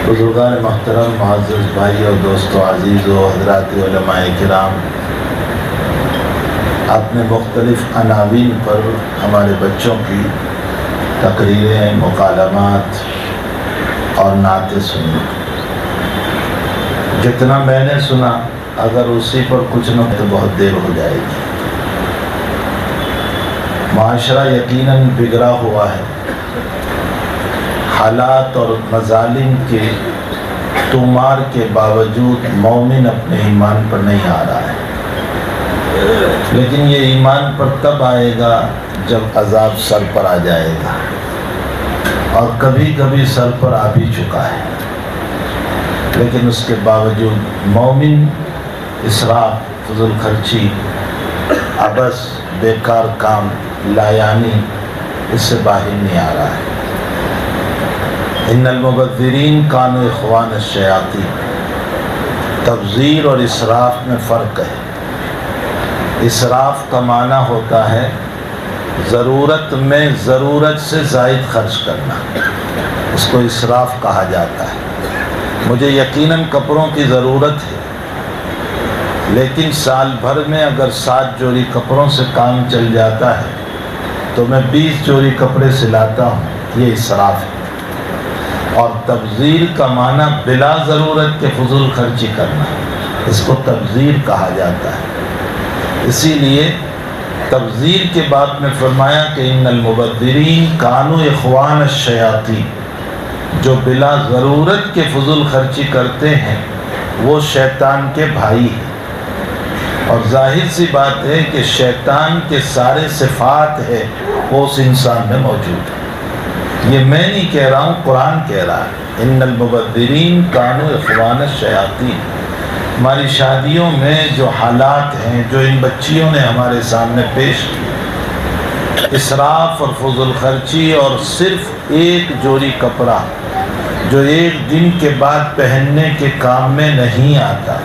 بزرگان محترم، معزز بھائی اور دوستو عزیز و حضرات علماء کرام، اپنے مختلف عناوین پر ہمارے بچوں کی تقریریں، مکالمات اور نعتیں سنی۔ جتنا میں نے سنا، اگر اسی پر کچھ نہ تو بہت دیر ہو جائے گی۔ معاشرہ یقیناً بگڑا ہوا ہے، حالات اور مظالم کے تومار کے باوجود مومن اپنے ایمان پر نہیں آ رہا ہے، لیکن یہ ایمان پر تب آئے گا جب عذاب سر پر آ جائے گا، اور کبھی کبھی سر پر آ بھی چکا ہے، لیکن اس کے باوجود مومن اسراف، فضول خرچی، عبث، بیکار کام، لایانی، اس سے باہر نہیں آ رہا ہے۔ ان المبذرین کانوا اخوان الشیاطین۔ تبذیر اور اسراف میں فرق ہے۔ اسراف کا معنی ہوتا ہے ضرورت میں ضرورت سے زائد خرچ کرنا، اس کو اسراف کہا جاتا ہے۔ مجھے یقیناً کپڑوں کی ضرورت ہے، لیکن سال بھر میں اگر 7 جوڑی کپڑوں سے کام چل جاتا ہے تو میں 20 جوڑی کپڑے سلاتا ہوں، یہ اسراف ہے۔ اور تبذیر کا معنی بلا ضرورت کے فضول خرچی کرنا، اس کو تبذیر کہا جاتا ہے۔ اسی لیے تبذیر کے بعد میں فرمایا کہ ان المبذرین کانوا اخوان الشیاطین، جو بلا ضرورت کے فضول خرچی کرتے ہیں وہ شیطان کے بھائی ہیں۔ اور ظاہر سی بات ہے کہ شیطان کے سارے صفات ہے وہ اس انسان میں موجود ہے۔ یہ میں نہیں کہہ رہا ہوں، قرآن کہہ رہا ہے، ان المبذرین کانوا اخوان الشیاطین۔ ہماری شادیوں میں جو حالات ہیں، جو ان بچیوں نے ہمارے سامنے پیش کیے، اسراف اور فضول خرچی، اور صرف ایک جوڑی کپڑا جو ایک دن کے بعد پہننے کے کام میں نہیں آتا،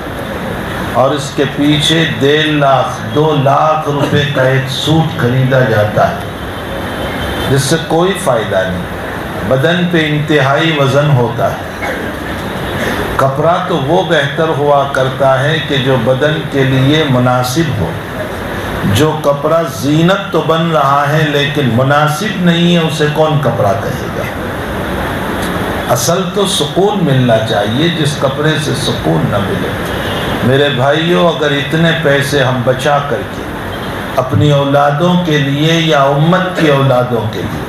اور اس کے پیچھے 1.5 لاکھ 2 لاکھ روپے کا ایک سوٹ خریدا جاتا ہے جس سے کوئی فائدہ نہیں، بدن پہ انتہائی وزن ہوتا ہے۔ کپڑا تو وہ بہتر ہوا کرتا ہے کہ جو بدن کے لیے مناسب ہو۔ جو کپڑا زینت تو بن رہا ہے لیکن مناسب نہیں ہے، اسے کون کپڑا کہے گا؟ اصل تو سکون ملنا چاہیے، جس کپڑے سے سکون نہ ملے۔ میرے بھائیوں، اگر اتنے پیسے ہم بچا کر کے اپنی اولادوں کے لیے یا امت کی اولادوں کے لیے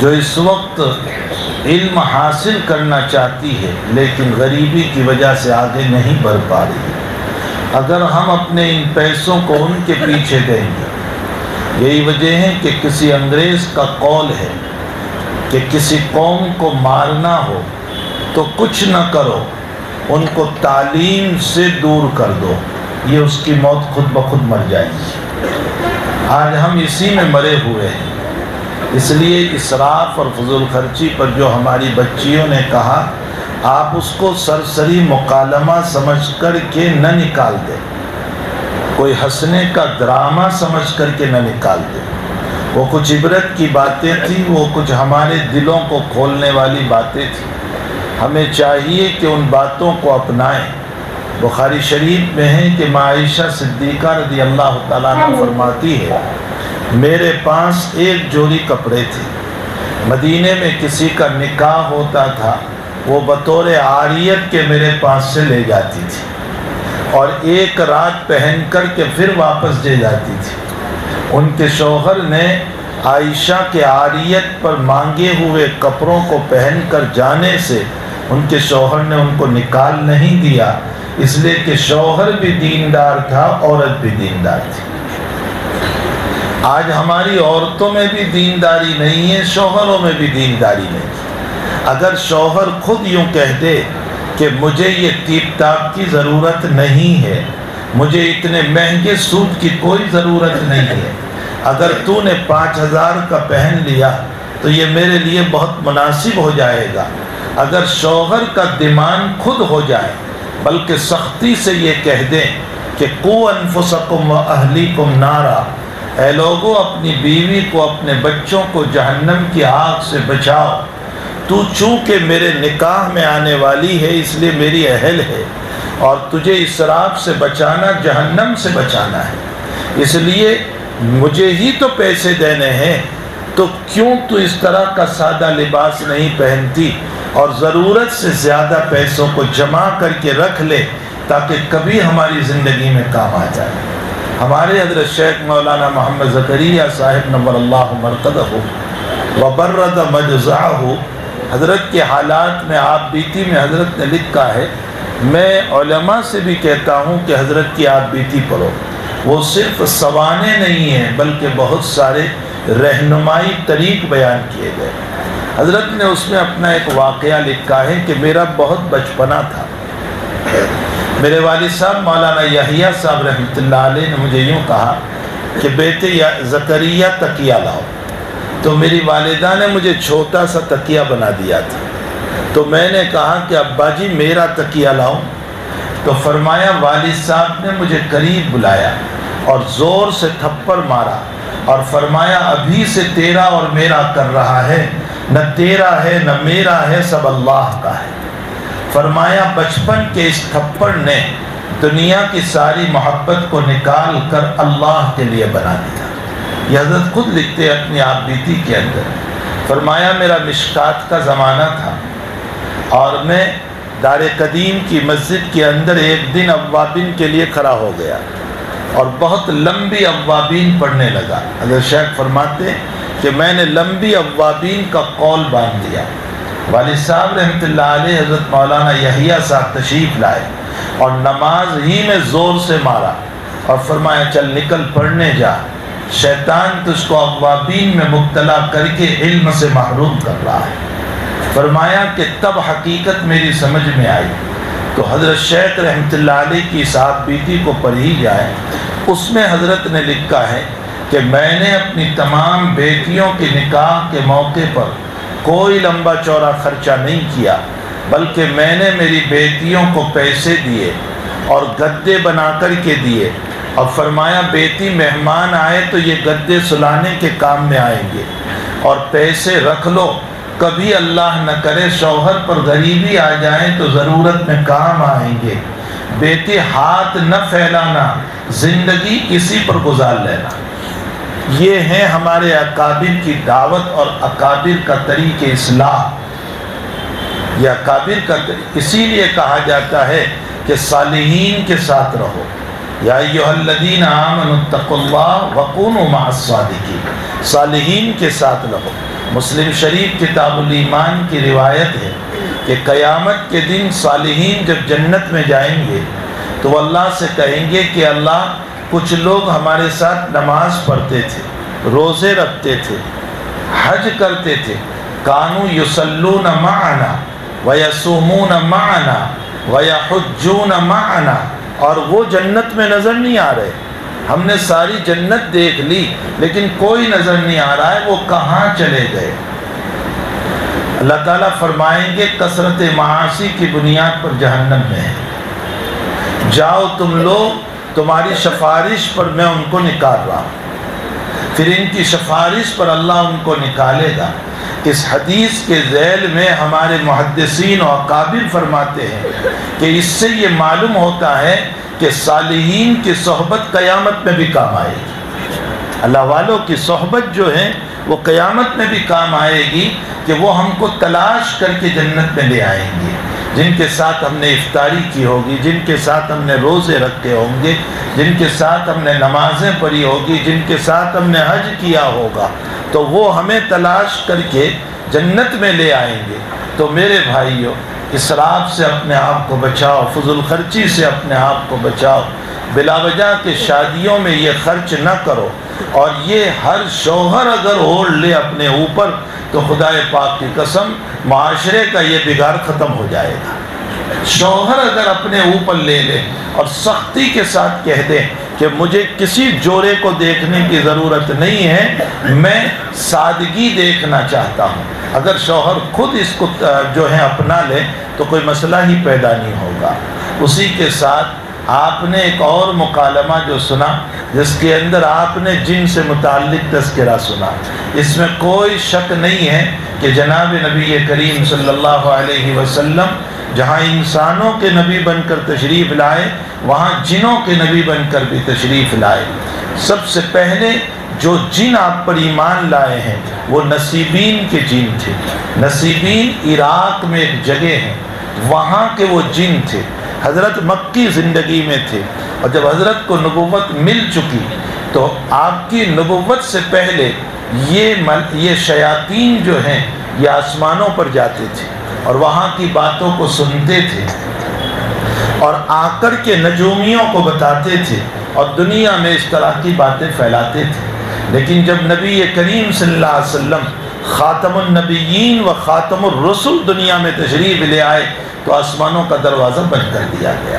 جو اس وقت علم حاصل کرنا چاہتی ہے لیکن غریبی کی وجہ سے آگے نہیں بڑھ پا رہی ہے، اگر ہم اپنے ان پیسوں کو ان کے پیچھے دیں گے، یہی وجہ ہے کہ کسی انگریز کا قول ہے کہ کسی قوم کو مارنا ہو تو کچھ نہ کرو، ان کو تعلیم سے دور کر دو، یہ اس کی موت خود بخود مر جائے گی۔ آج ہم اسی میں مرے ہوئے ہیں۔ اس لیے اسراف اور فضول خرچی پر جو ہماری بچیوں نے کہا، آپ اس کو سرسری مکالمہ سمجھ کر کے نہ نکال دیں، کوئی ہنسنے کا ڈرامہ سمجھ کر کے نہ نکال دیں۔ وہ کچھ عبرت کی باتیں تھیں، وہ کچھ ہمارے دلوں کو کھولنے والی باتیں تھیں۔ ہمیں چاہیے کہ ان باتوں کو اپنائیں۔ بخاری شریف میں ہے کہ عائشہ صدیقہ رضی اللہ تعالیٰ عنہ فرماتی ہے، میرے پاس ایک جوڑی کپڑے تھے، مدینے میں کسی کا نکاح ہوتا تھا، وہ بطور عاریت کے میرے پاس سے لے جاتی تھی اور ایک رات پہن کر کے پھر واپس دے جاتی تھی۔ ان کے شوہر نے عائشہ کے عاریت پر مانگے ہوئے کپڑوں کو پہن کر جانے سے ان کے شوہر نے ان کو نکال نہیں دیا، اس لیے کہ شوہر بھی دیندار تھا، عورت بھی دیندار تھی۔ آج ہماری عورتوں میں بھی دینداری نہیں ہے، شوہروں میں بھی دینداری نہیں۔ اگر شوہر خود یوں کہہ دے کہ مجھے یہ ٹیپ ٹاپ کی ضرورت نہیں ہے، مجھے اتنے مہنگے سوٹ کی کوئی ضرورت نہیں ہے، اگر تو نے 5000 کا پہن لیا تو یہ میرے لیے بہت مناسب ہو جائے گا۔ اگر شوہر کا دیمان خود ہو جائے، بلکہ سختی سے یہ کہہ دیں کہ قوا انفسکم و اہلیکم نارا، اے لوگو اپنی بیوی کو، اپنے بچوں کو جہنم کی آگ سے بچاؤ، تو چونکہ میرے نکاح میں آنے والی ہے اس لیے میری اہل ہے، اور تجھے اسراف سے بچانا جہنم سے بچانا ہے، اس لیے مجھے ہی تو پیسے دینے ہیں، تو کیوں تو اس طرح کا سادہ لباس نہیں پہنتی اور ضرورت سے زیادہ پیسوں کو جمع کر کے رکھ لے تاکہ کبھی ہماری زندگی میں کام آ جائے۔ ہمارے حضرت شیخ مولانا محمد زکریا صاحب نور اللہ مرقدہ وبرد مجزعہ، حضرت کے حالات میں آپ بیتی میں حضرت نے لکھا ہے، میں علماء سے بھی کہتا ہوں کہ حضرت کی آپ بیتی پڑھو، وہ صرف سوانے نہیں ہیں بلکہ بہت سارے رہنمائی طریق بیان کیے گئے۔ حضرت نے اس میں اپنا ایک واقعہ لکھا ہے کہ میرا بہت بچپنا تھا، میرے والد صاحب مولانا یحییٰ صاحب رحمۃ اللہ علیہ نے مجھے یوں کہا کہ بیٹے زکریا تکیہ لاؤ، تو میری والدہ نے مجھے چھوٹا سا تکیہ بنا دیا تھا، تو میں نے کہا کہ ابا جی میرا تکیہ لاؤ، تو فرمایا والد صاحب نے مجھے قریب بلایا اور زور سے تھپڑ مارا اور فرمایا ابھی سے تیرا اور میرا کر رہا ہے، نہ تیرا ہے نہ میرا ہے، سب اللہ کا ہے۔ فرمایا بچپن کے اس تھپڑ نے دنیا کی ساری محبت کو نکال کر اللہ کے لیے بنا دیا۔ یہ حضرت خود لکھتے اپنی آپ بیتی کے اندر، فرمایا میرا مشکات کا زمانہ تھا اور میں دار قدیم کی مسجد کے اندر ایک دن اوابین کے لیے کھڑا ہو گیا اور بہت لمبی اوابین پڑھنے لگا۔ حضرت شیخ فرماتے کہ میں نے لمبی اوابین کا قول باندھ دیا۔ والد صاحب رحمۃ اللہ علیہ حضرت مولانا یحییٰ صاحب تشریف لائے اور نماز ہی میں زور سے مارا اور فرمایا چل نکل پڑھنے جا، شیطان تجھ کو اوابین میں مبتلا کر کے علم سے محروم کر رہا ہے۔ فرمایا کہ تب حقیقت میری سمجھ میں آئی، تو حضرت شیخ رحمۃ اللہ علیہ کی اس آپ بیتی کو پڑھی جائے، اس میں حضرت نے لکھا ہے کہ میں نے اپنی تمام بیٹیوں کے نکاح کے موقع پر کوئی لمبا چوڑا خرچہ نہیں کیا، بلکہ میں نے میری بیٹیوں کو پیسے دیے اور گدے بنا کر کے دیے، اور فرمایا بیٹی مہمان آئے تو یہ گدے سلانے کے کام میں آئیں گے، اور پیسے رکھ لو، کبھی اللہ نہ کرے شوہر پر غریبی آ جائے تو ضرورت میں کام آئیں گے، بیٹے ہاتھ نہ پھیلانا، زندگی اسی پر گزار لینا۔ یہ ہیں ہمارے اکابر کی دعوت اور اکابر کا طریق اصلاح۔ یہ اکابر کا اسی لیے کہا جاتا ہے کہ صالحین کے ساتھ رہو، یا ایھا الذین آمنوا اتقوا اللہ وکونوا مع الصادقین، صالحین کے ساتھ رہو۔ مسلم شریف کتاب الایمان کی روایت ہے کہ قیامت کے دن صالحین جب جنت میں جائیں گے تو وہ اللہ سے کہیں گے کہ اللہ کچھ لوگ ہمارے ساتھ نماز پڑھتے تھے، روزے رکھتے تھے، حج کرتے تھے، کانوا یصلون معنا ویصومون معنا ویحجون معنا، اور وہ جنت میں نظر نہیں آ رہے، ہم نے ساری جنت دیکھ لی لیکن کوئی نظر نہیں آ رہا ہے، وہ کہاں چلے گئے؟ اللہ تعالیٰ فرمائیں گے کثرت معاصی کی بنیاد پر جہنم میں ہے، جاؤ تم لوگ، تمہاری سفارش پر میں ان کو نکال رہا ہوں۔ پھر ان کی سفارش پر اللہ ان کو نکالے گا۔ اس حدیث کے ذیل میں ہمارے محدثین و اکابر فرماتے ہیں کہ اس سے یہ معلوم ہوتا ہے کہ صالحین کی صحبت قیامت میں بھی کام آئے گی، اللہ والوں کی صحبت جو ہے وہ قیامت میں بھی کام آئے گی، کہ وہ ہم کو تلاش کر کے جنت میں لے آئیں گے، جن کے ساتھ ہم نے افطاری کی ہوگی، جن کے ساتھ ہم نے روزے رکھے ہوں گے، جن کے ساتھ ہم نے نمازیں پڑھی ہوگی، جن کے ساتھ ہم نے حج کیا ہوگا، تو وہ ہمیں تلاش کر کے جنت میں لے آئیں گے۔ تو میرے بھائیوں، اسراف سے اپنے آپ کو بچاؤ، فضول خرچی سے اپنے آپ کو بچاؤ، بلا وجہ کے شادیوں میں یہ خرچ نہ کرو، اور یہ ہر شوہر اگر اوڑھ لے اپنے اوپر تو خدائے پاک کی قسم معاشرے کا یہ بگاڑ ختم ہو جائے گا۔ شوہر اگر اپنے اوپر لے لے اور سختی کے ساتھ کہہ دے کہ مجھے کسی جوڑے کو دیکھنے کی ضرورت نہیں ہے، میں سادگی دیکھنا چاہتا ہوں، اگر شوہر خود اس کو جو ہے اپنا لے تو کوئی مسئلہ ہی پیدا نہیں ہوگا۔ اسی کے ساتھ آپ نے ایک اور مکالمہ جو سنا جس کے اندر آپ نے جن سے متعلق تذکرہ سنا، اس میں کوئی شک نہیں ہے کہ جناب نبی کریم صلی اللہ علیہ وسلم جہاں انسانوں کے نبی بن کر تشریف لائے وہاں جنوں کے نبی بن کر بھی تشریف لائے۔ سب سے پہلے جو جن آپ پر ایمان لائے ہیں وہ نصیبین کے جن تھے۔ نصیبین عراق میں ایک جگہ ہے، وہاں کے وہ جن تھے، حضرت مکی زندگی میں تھے، اور جب حضرت کو نبوت مل چکی تو آپ کی نبوت سے پہلے یہ شیاطین جو ہیں یہ آسمانوں پر جاتے تھے اور وہاں کی باتوں کو سنتے تھے اور آ کر کے نجومیوں کو بتاتے تھے اور دنیا میں اس طرح کی باتیں پھیلاتے تھے۔ لیکن جب نبی کریم صلی اللہ علیہ وسلم خاتم النبیین و خاتم الرسل دنیا میں تشریف لے آئے تو آسمانوں کا دروازہ بند کر دیا گیا۔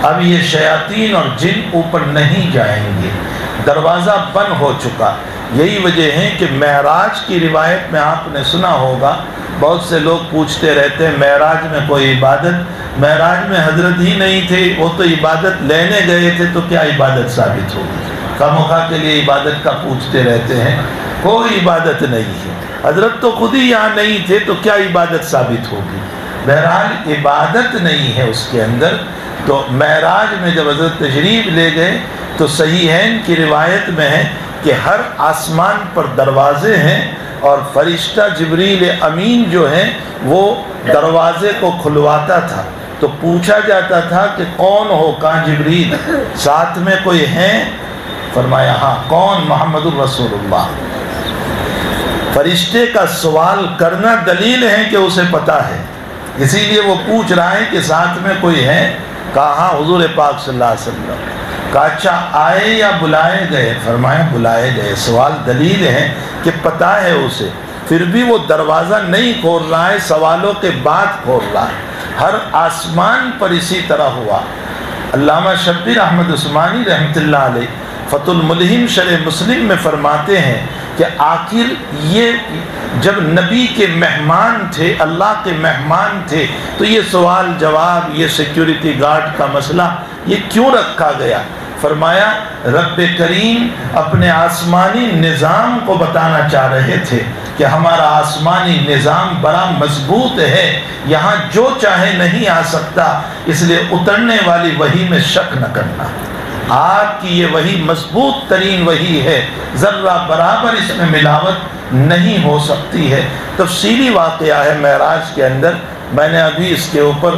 اب یہ شیاطین اور جن اوپر نہیں جائیں گے، دروازہ بند ہو چکا۔ یہی وجہ ہے کہ معراج کی روایت میں آپ نے سنا ہوگا، بہت سے لوگ پوچھتے رہتے ہیں معراج میں کوئی عبادت، معراج میں حضرت ہی نہیں تھے، وہ تو عبادت لینے گئے تھے تو کیا عبادت ثابت ہوگی؟ خامخواہ کے لیے عبادت کا پوچھتے رہتے ہیں، کوئی عبادت نہیں ہے، حضرت تو خود ہی یہاں نہیں تھے تو کیا عبادت ثابت ہوگی؟ بہرحال عبادت نہیں ہے اس کے اندر۔ تو معراج میں جب حضرت تشریف لے گئے تو صحیحین کی روایت میں ہے کہ ہر آسمان پر دروازے ہیں اور فرشتہ جبریل امین جو ہیں وہ دروازے کو کھلواتا تھا، تو پوچھا جاتا تھا کہ کون ہو؟ کہاں جبریل، ساتھ میں کوئی ہے؟ فرمایا ہاں، کون؟ محمد الرسول اللہ۔ فرشتے کا سوال کرنا دلیل ہے کہ اسے پتہ ہے، اسی لیے وہ پوچھ رہا ہے کہ ساتھ میں کوئی ہے؟ کہا ہاں حضور پاک صلی اللہ علیہ وسلم۔ کہا اچھا آئے یا بلائے گئے؟ فرمایا بلائے گئے۔ سوال دلیل ہے کہ پتہ ہے اسے، پھر بھی وہ دروازہ نہیں کھول رہا ہے، سوالوں کے بعد کھول رہا ہے۔ ہر آسمان پر اسی طرح ہوا۔ علامہ شبیر احمد عثمانی رحمۃ اللہ علیہ فتح الملہم شرح مسلم میں فرماتے ہیں کہ آخر یہ جب نبی کے مہمان تھے، اللہ کے مہمان تھے، تو یہ سوال جواب، یہ سیکیورٹی گارڈ کا مسئلہ یہ کیوں رکھا گیا؟ فرمایا رب کریم اپنے آسمانی نظام کو بتانا چاہ رہے تھے کہ ہمارا آسمانی نظام بڑا مضبوط ہے، یہاں جو چاہے نہیں آ سکتا، اس لیے اترنے والی وحی میں شک نہ کرنا۔ آپ کی یہ وحی مضبوط ترین وحی ہے، ذرہ برابر اس میں ملاوٹ نہیں ہو سکتی ہے۔ تفصیلی واقعہ ہے معراج کے اندر، میں نے ابھی اس کے اوپر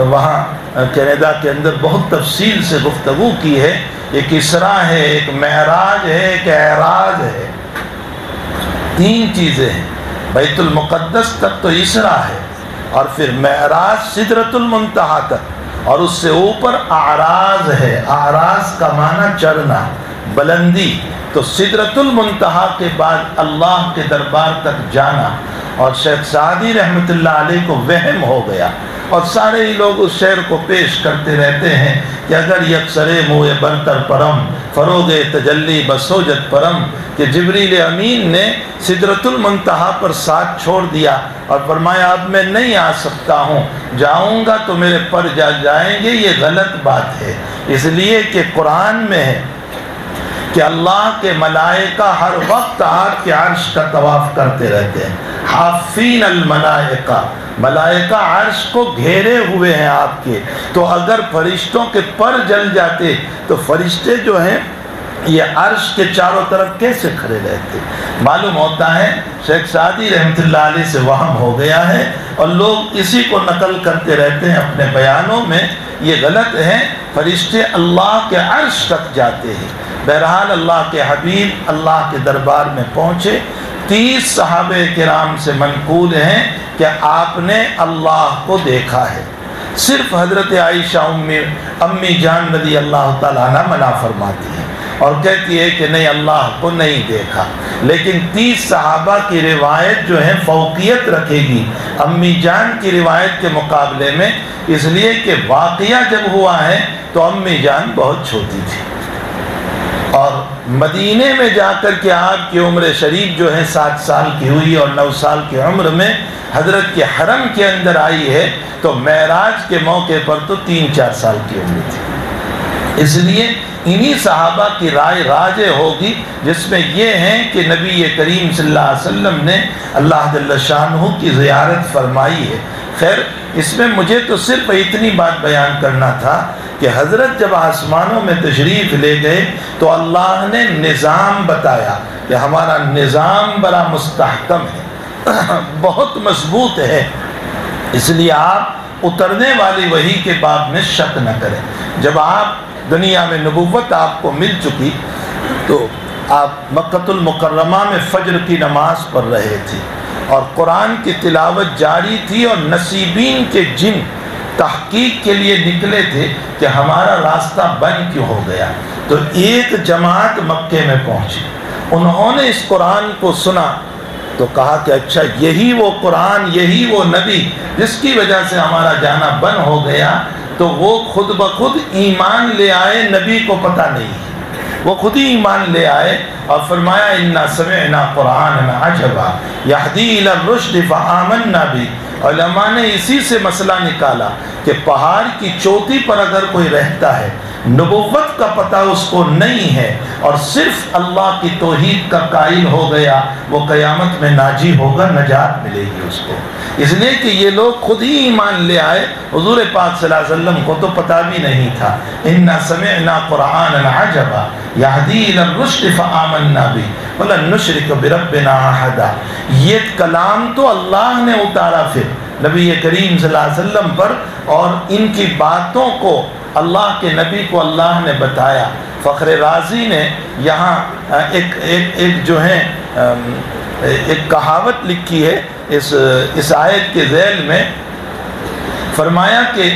وہاں کینیڈا کے اندر بہت تفصیل سے گفتگو کی ہے۔ ایک اسراء ہے، ایک معراج ہے، ایک اعراج ہے، تین چیزیں ہیں۔ بیت المقدس تک تو اسراء ہے، اور پھر معراج سدرۃ المنتہا تک، اور اس سے اوپر اعراج ہے۔ اعراج کا معنی چڑھنا، بلندی۔ تو سدرۃ المنتہا کے بعد اللہ کے دربار تک جانا، اور شیخ سعدی رحمۃ اللہ علیہ کو وہم ہو گیا، اور سارے ہی لوگ اس شعر کو پیش کرتے رہتے ہیں کہ اگر یکسرے موئے برتر پرم فروغ تجلی بسوجت پرم، کہ جبریل امین نے سدرۃ المنتہا پر ساتھ چھوڑ دیا اور فرمایا اب میں نہیں آ سکتا ہوں، جاؤں گا تو میرے پر جا جائیں گے، یہ غلط بات ہے۔ اس لیے کہ قرآن میں ہے کہ اللہ کے ملائکہ ہر وقت آپ کے عرش کا طواف کرتے رہتے ہیں۔ حافین الملائکہ، ملائکہ عرش کو گھیرے ہوئے ہیں آپ کے، تو اگر فرشتوں کے پر جل جاتے تو فرشتے جو ہیں یہ عرش کے چاروں طرف کیسے کھڑے رہتے؟ معلوم ہوتا ہے شیخ سعدی رحمۃ اللہ علیہ سے وہم ہو گیا ہے، اور لوگ اسی کو نقل کرتے رہتے ہیں اپنے بیانوں میں، یہ غلط ہے۔ فرشتے اللہ کے عرش تک جاتے ہیں۔ بہرحال اللہ کے حبیب اللہ کے دربار میں پہنچے۔ 30 صحابہ کرام سے منقول ہیں کہ آپ نے اللہ کو دیکھا ہے۔ صرف حضرت عائشہ امی جان رضی اللہ تعالیٰ عنہ منع فرماتی ہیں اور کہتی ہے کہ نہیں، اللہ کو نہیں دیکھا۔ لیکن 30 صحابہ کی روایت جو ہے فوقیت رکھے گی امی جان کی روایت کے مقابلے میں، اس لیے کہ واقعہ جب ہوا ہے تو امی جان بہت چھوٹی تھی، اور مدینے میں جا کر کے آپ کی عمر شریف جو ہے 7 سال کی ہوئی، اور 9 سال کی عمر میں حضرت کے حرم کے اندر آئی ہے، تو معراج کے موقع پر تو 3-4 سال کی عمر تھی۔ اس لیے انہی صحابہ کی رائے راجح ہوگی جس میں یہ ہے کہ نبی کریم صلی اللہ علیہ وسلم نے اللہ جل شانہ کی زیارت فرمائی ہے۔ خیر اس میں مجھے تو صرف اتنی بات بیان کرنا تھا کہ حضرت جب آسمانوں میں تشریف لے گئے تو اللہ نے نظام بتایا کہ ہمارا نظام بڑا مستحکم ہے، بہت مضبوط ہے، اس لیے آپ اترنے والی وحی کے باب میں شک نہ کریں۔ جب آپ دنیا میں نبوت آپ کو مل چکی تو آپ مکہ المکرمہ میں فجر کی نماز پڑھ رہے تھے اور قرآن کی تلاوت جاری تھی، اور نصیبین کے جن تحقیق کے لیے نکلے تھے کہ ہمارا راستہ بند کیوں ہو گیا، تو ایک جماعت مکے میں پہنچی، انہوں نے اس قرآن کو سنا تو کہا کہ اچھا یہی وہ قرآن، یہی وہ نبی جس کی وجہ سے ہمارا جانا بند ہو گیا، تو وہ خود بخود ایمان لے آئے، نبی کو پتہ نہیں، وہ خود ہی ایمان لے آئے اور فرمایا انا سمعنا قرآنا عجبا یہدی الی الرشد فآمنا بہ۔ علماء نے اسی سے مسئلہ نکالا کہ پہاڑ کی چوٹی پر اگر کوئی رہتا ہے، نبوت کا پتہ اس کو نہیں ہے اور صرف اللہ کی توحید کا قائل ہو گیا، وہ قیامت میں ناجی ہوگا، نجات ملے گی اس کو۔ اس لیے کہ یہ لوگ خود ہی ایمان لے آئے، حضور پاک صلی اللہ علیہ وسلم کو تو پتہ بھی نہیں تھا۔ انا سمعنا قرآنا عجبا یہدی الی الرشد فآمنا بہ ولن نشرک بربنا احدا۔ یہ کلام تو اللہ نے اتارا پھر نبی کریم صلی اللہ علیہ وسلم پر، اور ان کی باتوں کو اللہ کے نبی کو اللہ نے بتایا۔ فخر رازی نے یہاں ایک جو ہے ایک کہاوت لکھی ہے اس آیت کے ذیل میں، فرمایا کہ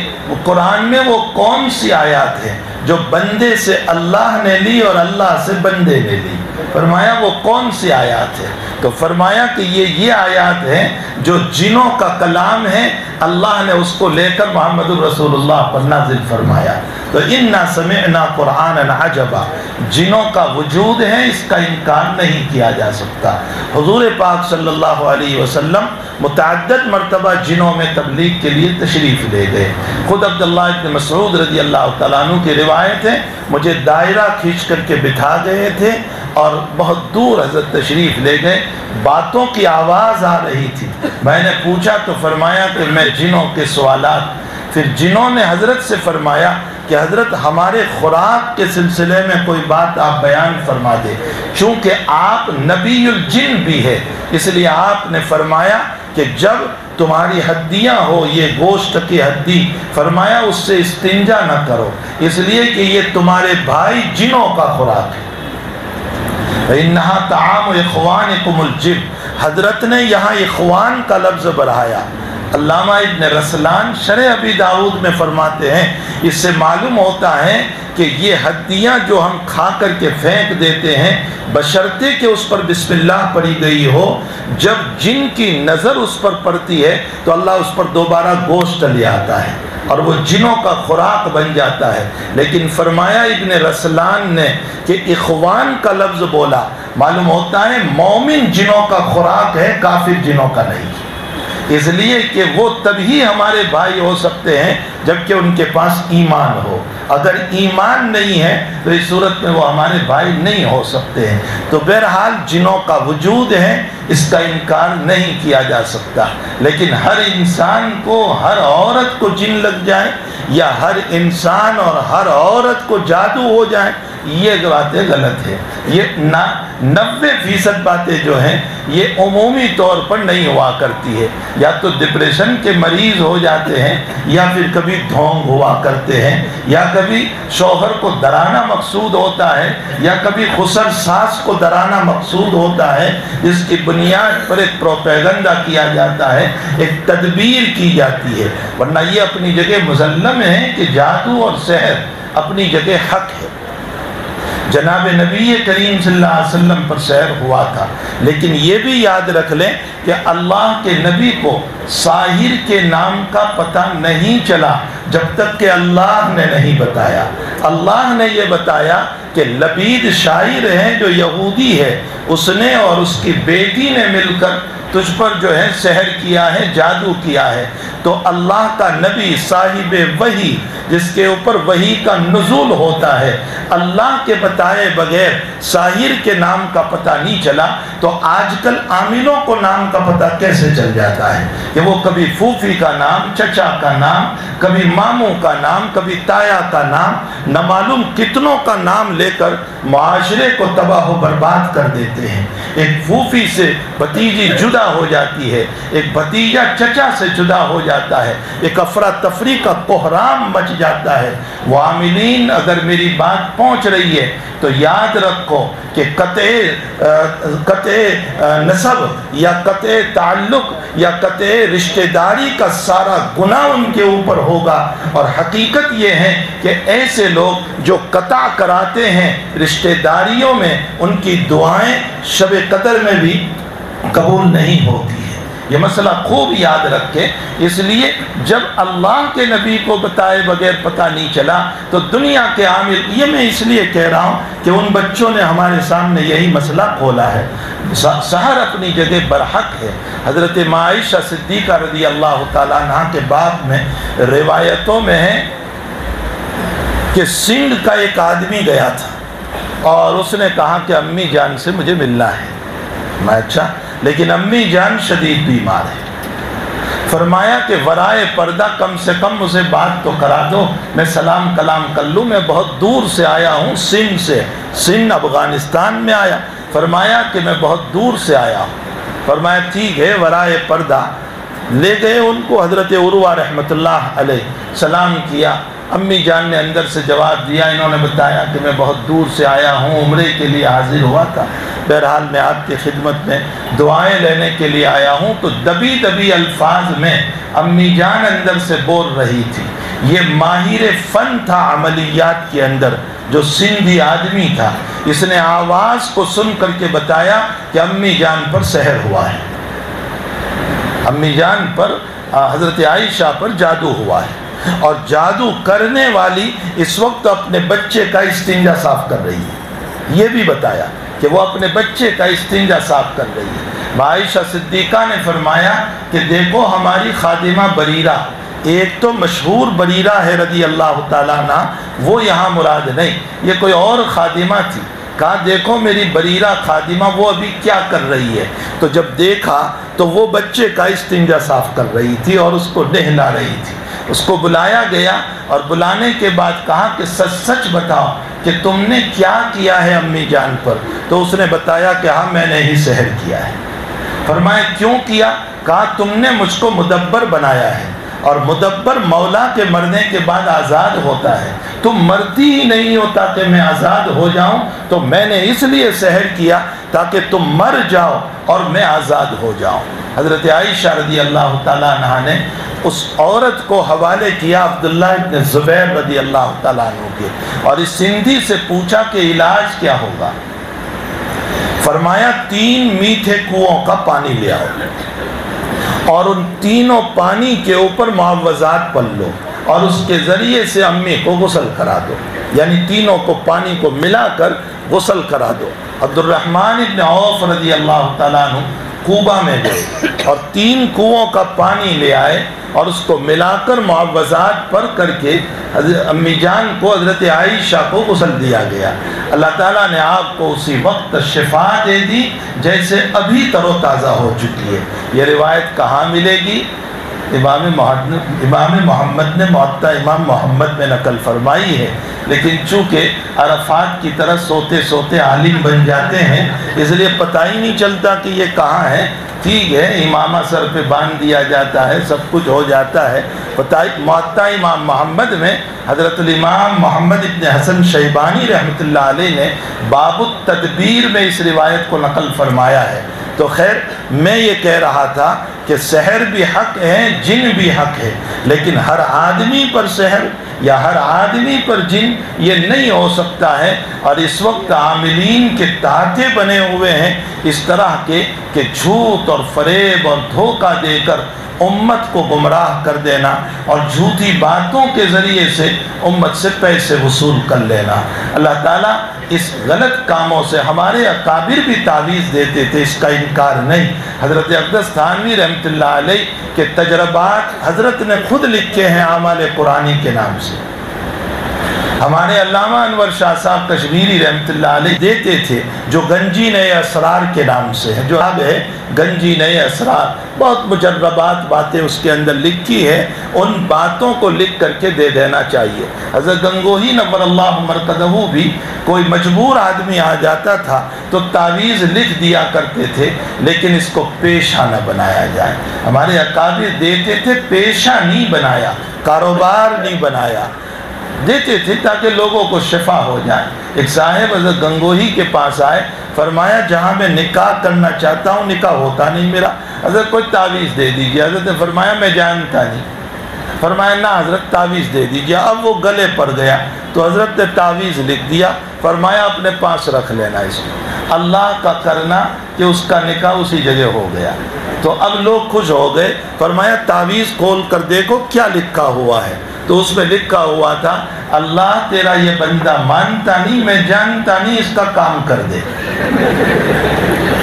قرآن میں وہ کون سی آیات ہیں جو بندے سے اللہ نے لی اور اللہ سے بندے نے لی، فرمایا وہ کون سی آیات ہے، تو فرمایا کہ یہ آیات ہیں جو جنوں کا کلام ہے، اللہ نے اس کو لے کر محمد الرسول اللہ پر نازل فرمایا۔ تو انا سمعنا قرآنا عجبا، جنوں کا وجود ہے، اس کا انکار نہیں کیا جا سکتا۔ حضور پاک صلی اللہ علیہ وسلم متعدد مرتبہ جنوں میں تبلیغ کے لیے تشریف لے گئے۔ خود عبداللہ ابن مسعود رضی اللہ تعالیٰ عنہ کی روایت ہے، مجھے دائرہ کھینچ کر کے بٹھا گئے تھے اور بہت دور حضرت تشریف لے گئے، باتوں کی آواز آ رہی تھی، میں نے پوچھا تو فرمایا کہ میں جنوں کے سوالات، پھر جنوں نے حضرت سے فرمایا کہ حضرت ہمارے خوراک کے سلسلے میں کوئی بات آپ بیان فرما دے، چونکہ آپ نبی الجن بھی ہے، اس لیے آپ نے فرمایا کہ جب تمہاری ہڈیاں ہو، یہ گوشت کی ہڈی، فرمایا اس سے استنجا نہ کرو، اس لیے کہ یہ تمہارے بھائی جنوں کا خوراک ہے۔ فَإِنَّهَا طَعَامُ إِخْوَانِكُمُ الْجِنُّ، حضرت نے یہاں اخوان کا لفظ بڑھایا۔ علامہ ابن رسلان شرح ابی داؤد میں فرماتے ہیں، اس سے معلوم ہوتا ہے کہ یہ ہڈیاں جو ہم کھا کر کے پھینک دیتے ہیں، بشرطے کہ اس پر بسم اللہ پڑھی گئی ہو، جب جن کی نظر اس پر پڑتی ہے تو اللہ اس پر دوبارہ گوشت لے آتا ہے اور وہ جنوں کا خوراک بن جاتا ہے۔ لیکن فرمایا ابن رسلان نے کہ اخوان کا لفظ بولا، معلوم ہوتا ہے مومن جنوں کا خوراک ہے، کافر جنوں کا نہیں، اس لیے کہ وہ تبھی ہمارے بھائی ہو سکتے ہیں جبکہ ان کے پاس ایمان ہو، اگر ایمان نہیں ہے تو اس صورت میں وہ ہمارے بھائی نہیں ہو سکتے ہیں۔ تو بہرحال جنوں کا وجود ہے، اس کا انکار نہیں کیا جا سکتا، لیکن ہر انسان کو، ہر عورت کو جن لگ جائے یا ہر انسان اور ہر عورت کو جادو ہو جائے، یہ باتیں غلط ہے۔ یہ 90% باتیں جو ہیں یہ عمومی طور پر نہیں ہوا کرتی ہے، یا تو ڈپریشن کے مریض ہو جاتے ہیں، یا پھر کبھی ڈھونگ ہوا کرتے ہیں، یا کبھی شوہر کو ڈرانا مقصود ہوتا ہے، یا کبھی خسر ساس کو ڈرانا مقصود ہوتا ہے، جس کی بنیاد پر ایک پروپیگنڈا کیا جاتا ہے، ایک تدبیر کی جاتی ہے۔ ورنہ یہ اپنی جگہ مسلم ہے کہ جادو اور سحر اپنی جگہ حق ہے، جناب نبی کریم صلی اللہ علیہ وسلم پر سحر ہوا تھا، لیکن یہ بھی یاد رکھ لیں کہ کہ اللہ کے نبی کو ساحر کے نام کا پتہ نہیں چلا جب تک کہ اللہ نے نہیں بتایا۔ اللہ نے یہ بتایا کہ لبید شاعر ہے جو یہودی ہے، اس نے اور اس کی بیٹی نے مل کر تجھ پر جو ہے سحر کیا ہے، جادو کیا ہے۔ تو اللہ کا نبی صاحب وحی، جس کے اوپر وحی کا نزول ہوتا ہے، اللہ کے بتائے بغیر ساحر کے نام کا پتہ نہیں چلا، تو آج کل عاملوں کو نام کا پتہ کیسے چل جاتا ہے کہ وہ کبھی پھوپھی کا نام، چچا کا نام، کبھی ماموں کا نام، کبھی تایا کا نام، نہ معلوم کتنوں کا نام لے کر معاشرے کو تباہ و برباد کر دیتے ہیں۔ ایک پھوپھی سے بھتیجی جدا ہو جاتی ہے، ایک بھتیجا چچا سے جدا ہو جاتا ہے، ایک افراتفری کا کوہرام مچ جاتا ہے۔ وہ عاملین اگر میری بات پہنچ رہی ہے تو یاد رکھو کہ قطع نسب یا قطع تعلق یا قطع رشتہ داری کا سارا گناہ ان کے اوپر ہوگا، اور حقیقت یہ ہے کہ ایسے لوگ جو قطع کراتے ہیں رشتہ داریوں میں، ان کی دعائیں شب قدر میں بھی قبول نہیں ہوتی ہے۔ یہ مسئلہ خوب یاد رکھے۔ اس لیے جب اللہ کے نبی کو بتائے بغیر پتہ نہیں چلا تو دنیا کے عامل، یہ میں اس لیے کہہ رہا ہوں کہ ان بچوں نے ہمارے سامنے یہی مسئلہ کھولا ہے۔ سحر اپنی جگہ برحق ہے۔ حضرت عائشہ صدیقہ رضی اللہ تعالیٰ عنہ کے باب میں روایتوں میں ہے کہ سندھ کا ایک آدمی گیا تھا اور اس نے کہا کہ امی جان سے مجھے ملنا ہے۔ میں اچھا، لیکن امی جان شدید بیمار ہے۔ فرمایا کہ ورائے پردہ کم سے کم مجھے بات تو کرا دو، میں سلام کلام کر لوں، میں بہت دور سے آیا ہوں، سندھ سے، سندھ افغانستان میں آیا۔ فرمایا کہ میں بہت دور سے آیا ہوں۔ فرمایا ٹھیک ہے، ورائے پردہ لے گئے ان کو، حضرت عروہ رحمۃ اللہ علیہ سلام کیا۔ امی جان نے اندر سے جواب دیا، انہوں نے بتایا کہ میں بہت دور سے آیا ہوں، عمرے کے لیے حاضر ہوا تھا، بہرحال میں آپ کی خدمت میں دعائیں لینے کے لیے آیا ہوں۔ تو دبی دبی الفاظ میں امی جان اندر سے بول رہی تھی۔ یہ ماہر فن تھا عملیات کے اندر، جو سندھی آدمی تھا، اس نے آواز کو سن کر کے بتایا کہ امی جان پر سحر ہوا ہے، امی جان پر، حضرت عائشہ پر جادو ہوا ہے، اور جادو کرنے والی اس وقت اپنے بچے کا استنجا صاف کر رہی ہے۔ یہ بھی بتایا کہ وہ اپنے بچے کا استنجا صاف کر رہی ہے۔ عائشہ صدیقہ نے فرمایا کہ دیکھو ہماری خادمہ بریرہ، ایک تو مشہور بریرہ ہے رضی اللہ تعالیٰ عنہ، وہ یہاں مراد نہیں، یہ کوئی اور خادمہ تھی۔ کہا دیکھو میری بریرہ خادمہ وہ ابھی کیا کر رہی ہے، تو جب دیکھا تو وہ بچے کا استنجا صاف کر رہی تھی اور اس کو نہلا رہی تھی۔ اس کو بلایا گیا اور بلانے کے بعد کہا کہ سچ سچ بتاؤ کہ تم نے کیا کیا ہے امی جان پر؟ تو اس نے بتایا کہ ہاں میں نے ہی سحر کیا ہے۔ فرمایا کیوں کیا؟ کہا تم نے مجھ کو مدبر بنایا ہے، اور مدبر مولا کے مرنے کے بعد آزاد ہوتا ہے، تم مرتی ہی نہیں ہوتا کہ میں آزاد ہو جاؤں، تو میں نے اس لیے سحر کیا تاکہ تم مر جاؤ اور میں آزاد ہو جاؤں۔ حضرت عائشہ رضی اللہ تعالیٰ عنہ نے اس عورت کو حوالے کیا عبداللہ ابن زبیر رضی اللہ تعالیٰ عنہ کے، اور اس سندھی سے پوچھا کہ علاج کیا ہوگا؟ فرمایا 3 میٹھے کنوؤں کا پانی لے آؤ اور ان تینوں پانی کے اوپر معوذات پڑھ لو اور اس کے ذریعے سے امی کو غسل کرا دو، یعنی تینوں کو پانی کو ملا کر غسل کرا دو۔ عبد الرحمن ابن عوف رضی اللہ تعالیٰ عنہ کوبہ میں گئے اور 3 کنوؤں کا پانی لے آئے اور اس کو ملا کر معوذات پڑھ کر کے امی جان کو، حضرت عائشہ کو غسل دیا گیا۔ اللہ تعالیٰ نے آپ کو اسی وقت شفا دے دی جیسے ابھی تر و تازہ ہو چکی ہے۔ یہ روایت کہاں ملے گی؟ امام محمد نے معطا امام محمد میں نقل فرمائی ہے، لیکن چونکہ عرفات کی طرح سوتے سوتے عالم بن جاتے ہیں، اس لیے پتہ ہی نہیں چلتا کہ یہ کہاں ہے۔ ٹھیک ہے، امامہ سر پہ باندھ دیا جاتا ہے، سب کچھ ہو جاتا ہے۔ معطا امام محمد میں حضرت الامام محمد ابن حسن شیبانی رحمۃ اللہ علیہ نے باب التدبیر میں اس روایت کو نقل فرمایا ہے۔ تو خیر، میں یہ کہہ رہا تھا کہ سحر بھی حق ہے، جن بھی حق ہے، لیکن ہر آدمی پر سحر یا ہر آدمی پر جن یہ نہیں ہو سکتا ہے۔ اور اس وقت عاملین کے تاتے بنے ہوئے ہیں اس طرح کے کہ جھوٹ اور فریب اور دھوکہ دے کر امت کو گمراہ کر دینا اور جھوٹی باتوں کے ذریعے سے امت سے پیسے وصول کر لینا۔ اللہ تعالیٰ اس غلط کاموں سے، ہمارے اکابر بھی تعویذ دیتے تھے، اس کا انکار نہیں۔ حضرت اقدس تھانوی رحمۃ اللہ علیہ کے تجربات حضرت نے خود لکھے ہیں اعمال قرآنی کے نام سے۔ ہمارے علامہ انور شاہ صاحب کشمیری رحمۃ اللہ علیہ دیتے تھے، جو گنجین اسرار کے نام سے ہے، جو اب ہے گنجین اسرار، بہت مجربات باتیں اس کے اندر لکھی ہے، ان باتوں کو لکھ کر کے دے دینا چاہیے۔ حضرت گنگوہی نور اللہ مرقدہ بھی کوئی مجبور آدمی آ جاتا تھا تو تعویذ لکھ دیا کرتے تھے، لیکن اس کو پیشہ نہ بنایا جائے۔ ہمارے اکابر دیتے تھے، پیشہ نہیں بنایا، کاروبار نہیں بنایا، دیتے تھے تاکہ لوگوں کو شفا ہو جائے۔ ایک صاحب حضرت گنگوہی کے پاس آئے، فرمایا جہاں میں نکاح کرنا چاہتا ہوں نکاح ہوتا نہیں میرا، حضرت کوئی تعویذ دے دیجیے۔ حضرت نے فرمایا میں جانتا نہیں۔ فرمایا نہ حضرت تعویذ دے دیجیے۔ اب وہ گلے پڑ گیا تو حضرت نے تعویذ لکھ دیا، فرمایا اپنے پاس رکھ لینا اس کو، اللہ کا کرنا کہ اس کا نکاح اسی جگہ ہو گیا۔ تو اب لوگ خوش ہو گئے۔ فرمایا تعویذ کھول کر دیکھو کیا لکھا ہوا ہے، تو اس میں لکھا ہوا تھا، اللہ تیرا یہ بندہ مانتا نہیں، میں جانتا نہیں، اس کا کام کر دے۔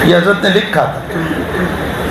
یہ حضرت نے لکھا تھا،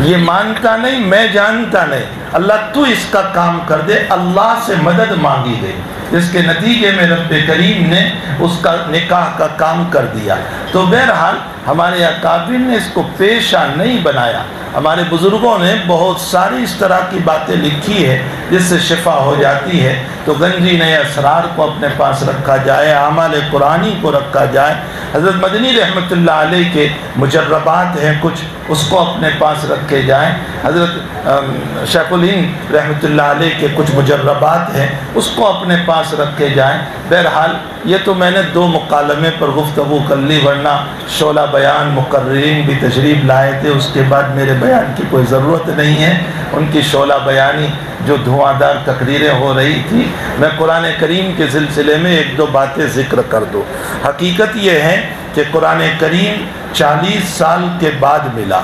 یہ مانتا نہیں، میں جانتا نہیں، اللہ تو اس کا کام کر دے۔ اللہ سے مدد مانگی گئی، جس کے نتیجے میں رب کریم نے اس کا نکاح کا کام کر دیا۔ تو بہرحال ہمارے اکابر نے اس کو پیشہ نہیں بنایا۔ ہمارے بزرگوں نے بہت ساری اس طرح کی باتیں لکھی ہے جس سے شفا ہو جاتی ہے۔ تو گنجین اسرار کو اپنے پاس رکھا جائے، اعمال قرآنی کو رکھا جائے۔ حضرت مدنی رحمۃ اللہ علیہ کے مجربات ہیں کچھ، اس کو اپنے پاس رکھے جائیں۔ حضرت شیخ الہند رحمۃ اللہ علیہ کے کچھ مجربات ہیں، اس کو اپنے پاس رکھے جائیں۔ بہرحال یہ تو میں نے 2 مکالمے پر گفتگو کر لی، ورنہ شعلہ بیان مقررین بھی تشریف لائے تھے، اس کے بعد میرے بیان کی کوئی ضرورت نہیں ہے۔ ان کی شعلہ بیانی جو دھواں دار تقریریں ہو رہی تھی، میں قرآن کریم کے سلسلے میں 1-2 باتیں ذکر کر دوں۔ حقیقت یہ ہے کہ قرآن کریم 40 سال کے بعد ملا